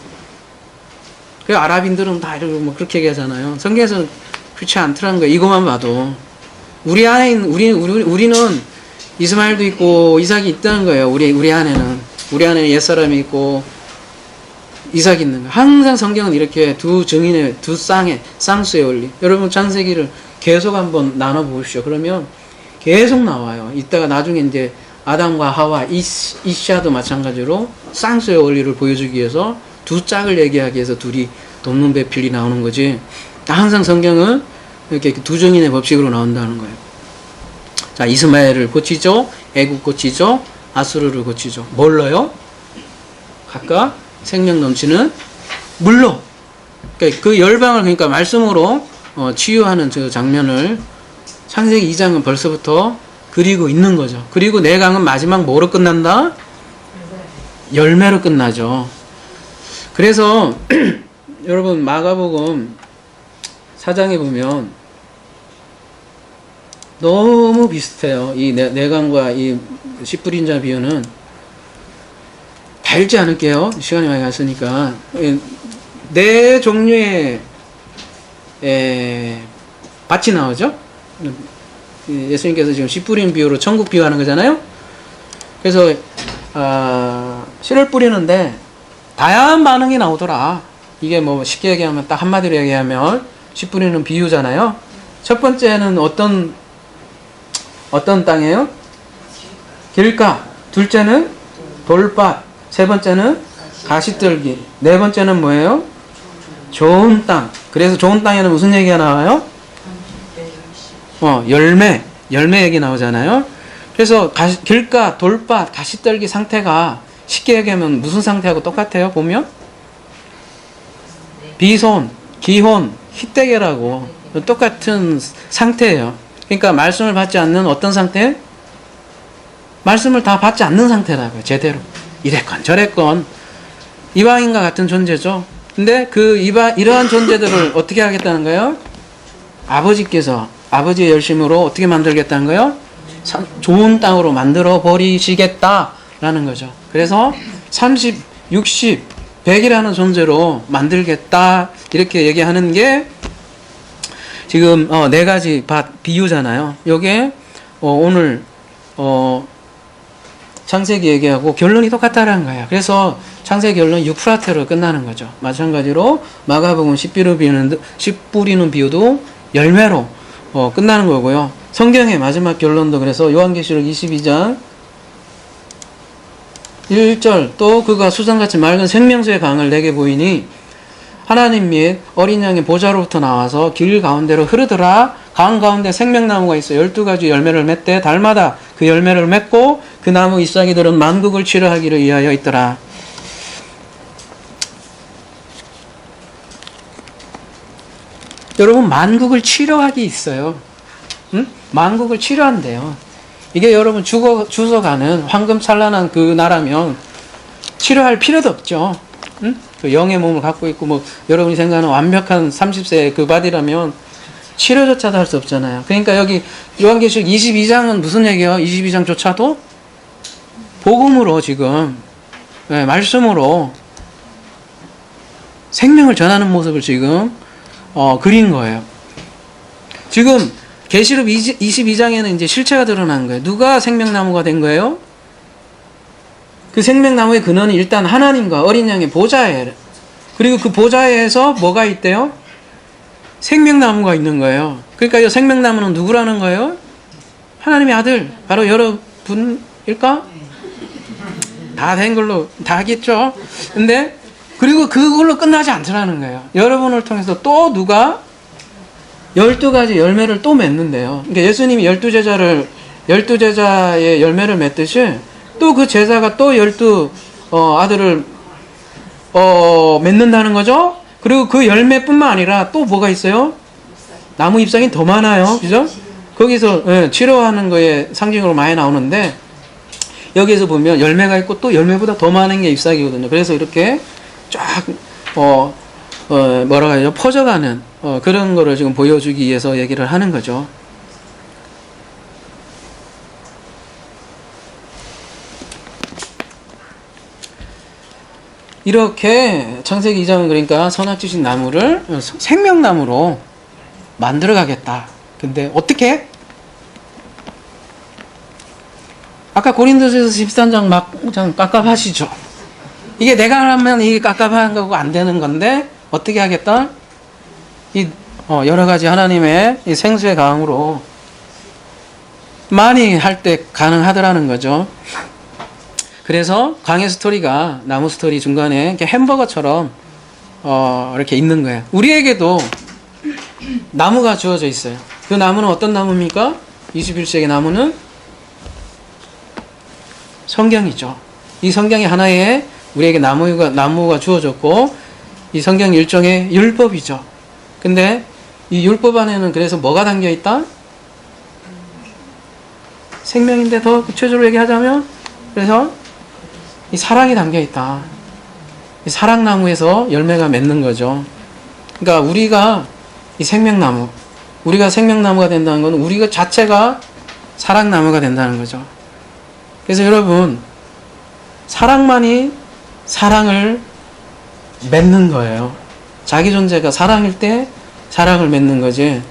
그 아랍인들은 다 이러고 뭐 그렇게 얘기하잖아요. 성경에서는 그렇지 않더라는 거예요. 이것만 봐도 우리 안에 우리는 이스마엘도 있고 이삭이 있다는 거예요. 우리 안에는 옛사람이 있고 이삭이 있는 거예요. 항상 성경은 이렇게 두 증인의 두 쌍수의 원리. 여러분 창세기를 계속 한번 나눠 보십시오. 그러면 계속 나와요. 이따가 나중에 이제 아담과 하와 이샤도 마찬가지로 쌍수의 원리를 보여주기 위해서 두 짝을 얘기하기 위해서 둘이 돕는 배필이 나오는 거지. 항상 성경은 이렇게 두 증인의 법칙으로 나온다는 거예요. 자, 이스마엘을 고치죠. 애굽 고치죠. 아수르를 고치죠. 뭘로요? 각각 생명 넘치는 물로. 그러니까 그 열방을 그러니까 말씀으로 치유하는 저 장면을 창세기 2장은 벌써부터 그리고 있는 거죠. 그리고 내 강은 마지막 뭐로 끝난다? 열매로 끝나죠. 그래서 여러분 마가복음 4장에 보면 너무 비슷해요. 이 내강과 이 씨 뿌린 자 비유는 다 읽지 않을게요. 시간이 많이 갔으니까. 네 종류의 밭이 나오죠. 예수님께서 지금 씨 뿌린 비유로 천국 비유하는 거잖아요. 그래서 씨를 뿌리는데 다양한 반응이 나오더라. 이게 뭐 쉽게 얘기하면 딱 한마디로 얘기하면 씨 뿌리는 비유잖아요. 첫 번째는 어떤 땅이에요? 길가. 둘째는 돌밭. 세 번째는 가시떨기. 네 번째는 뭐예요? 좋은 땅. 그래서 좋은 땅에는 무슨 얘기가 나와요? 열매. 열매 얘기 나오잖아요. 그래서 길가, 돌밭, 가시떨기 상태가 쉽게 얘기하면 무슨 상태하고 똑같아요? 보면? 비손, 기혼, 희대계라고 똑같은 상태예요. 그러니까 말씀을 받지 않는 어떤 상태? 말씀을 다 받지 않는 상태라고요. 제대로. 이랬건 저랬건 이방인과 같은 존재죠. 근데 이러한 존재들을 어떻게 하겠다는 거예요? 아버지께서 아버지의 열심으로 어떻게 만들겠다는 거예요? 좋은 땅으로 만들어 버리시겠다라는 거죠. 그래서 30, 60, 100이라는 존재로 만들겠다 이렇게 얘기하는 게 지금 네 가지 비유잖아요. 요게 오늘 창세기 얘기하고 결론이 똑같다는 거예요. 그래서 창세기 결론 유프라테로 끝나는 거죠. 마찬가지로 마가복음 씨 뿌리는 비유도 열매로 끝나는 거고요. 성경의 마지막 결론도 그래서 요한계시록 22장 1절 또 그가 수정같이 맑은 생명수의 강을 내게 보이니 하나님 및 어린 양의 보좌로부터 나와서 길 가운데로 흐르더라. 강 가운데 생명나무가 있어 12가지 열매를 맺되 달마다 그 열매를 맺고 그 나무 잎사귀들은 만국을 치료하기를 위하여 있더라. 여러분 만국을 치료하기 있어요. 응? 만국을 치료한대요. 이게 여러분 주워가는 황금찬란한 그 나라면 치료할 필요도 없죠. 응? 그 영의 몸을 갖고 있고 뭐 여러분이 생각하는 완벽한 30세의 그 바디라면 치료조차도 할 수 없잖아요. 그러니까 여기 요한계시록 22장은 무슨 얘기예요? 22장조차도 복음으로 지금 말씀으로 생명을 전하는 모습을 지금 그린 거예요. 지금 계시록 22장에는 이제 실체가 드러난 거예요. 누가 생명나무가 된 거예요? 그 생명나무의 근원이 일단 하나님과 어린 양의 보좌에 그리고 그 보좌에서 뭐가 있대요? 생명나무가 있는 거예요. 그러니까 이 생명나무는 누구라는 거예요? 하나님의 아들 바로 여러분일까? 다 된 걸로 다 하겠죠. 근데 그리고 그걸로 끝나지 않더라는 거예요. 여러분을 통해서 또 누가 12가지 열매를 또 맺는데요. 그러니까 예수님이 12제자의 열매를 맺듯이 또 그 제자가 또 12 아들을 맺는다는 거죠. 그리고 그 열매뿐만 아니라 또 뭐가 있어요? 나무 잎사귀는 더 많아요. 그죠? 거기서 치료하는 거에 상징으로 많이 나오는데 여기에서 보면 열매가 있고 또 열매보다 더 많은 게 잎사귀거든요. 그래서 이렇게 쫙 뭐라고 하죠? 퍼져가는 그런 거를 지금 보여주기 위해서 얘기를 하는 거죠. 이렇게 창세기 2장은 그러니까 선악지식 나무를 생명나무로 만들어 가겠다. 근데 어떻게? 아까 고린도전서 13장 막 깝깝하시죠? 이게 내가 하면 이게 깝깝한 거고 안 되는 건데 어떻게 하겠다? 여러 가지 하나님의 이 생수의 강으로 많이 할 때 가능하더라는 거죠. 그래서 강의 스토리가 나무 스토리 중간에 이렇게 햄버거처럼 이렇게 있는 거예요. 우리에게도 나무가 주어져 있어요. 그 나무는 어떤 나무입니까? 21세기 나무는 성경이죠. 이 성경이 하나의 우리에게 나무가 주어졌고 이 성경 일종의 율법이죠. 근데 이 율법 안에는 그래서 뭐가 담겨 있다? 생명인데 더 구체적으로 얘기하자면 그래서 이 사랑이 담겨 있다. 이 사랑나무에서 열매가 맺는 거죠. 그러니까 우리가 이 생명나무, 우리가 생명나무가 된다는 건 우리가 자체가 사랑나무가 된다는 거죠. 그래서 여러분 사랑만이 사랑을 맺는 거예요. 자기 존재가 사랑일 때 사랑을 맺는 거지.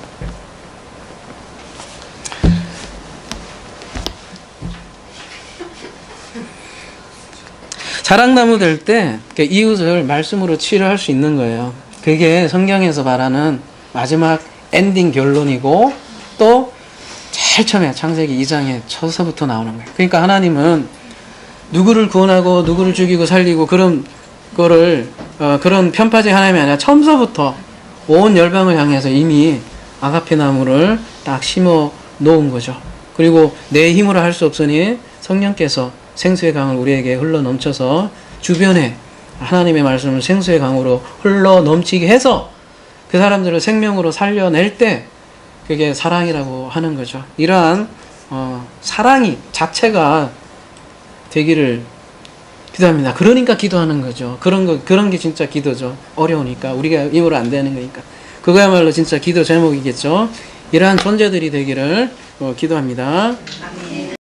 사랑나무 될 때 이웃을 말씀으로 치료할 수 있는 거예요. 그게 성경에서 말하는 마지막 엔딩 결론이고 또 제일 처음에 창세기 2장에 처서부터 나오는 거예요. 그러니까 하나님은 누구를 구원하고 누구를 죽이고 살리고 그런 거를 그런 편파적 하나님이 아니라 처음서부터 온 열방을 향해서 이미 아가페 나무를 딱 심어 놓은 거죠. 그리고 내 힘으로 할 수 없으니 성령께서 생수의 강을 우리에게 흘러 넘쳐서 주변에 하나님의 말씀을 생수의 강으로 흘러 넘치게 해서 그 사람들을 생명으로 살려낼 때 그게 사랑이라고 하는 거죠. 이러한 사랑이 자체가 되기를 기도합니다. 그러니까 기도하는 거죠. 그런 게 진짜 기도죠. 어려우니까 우리가 힘으로 안 되는 거니까 그거야말로 진짜 기도 제목이겠죠. 이러한 존재들이 되기를 기도합니다. 아멘.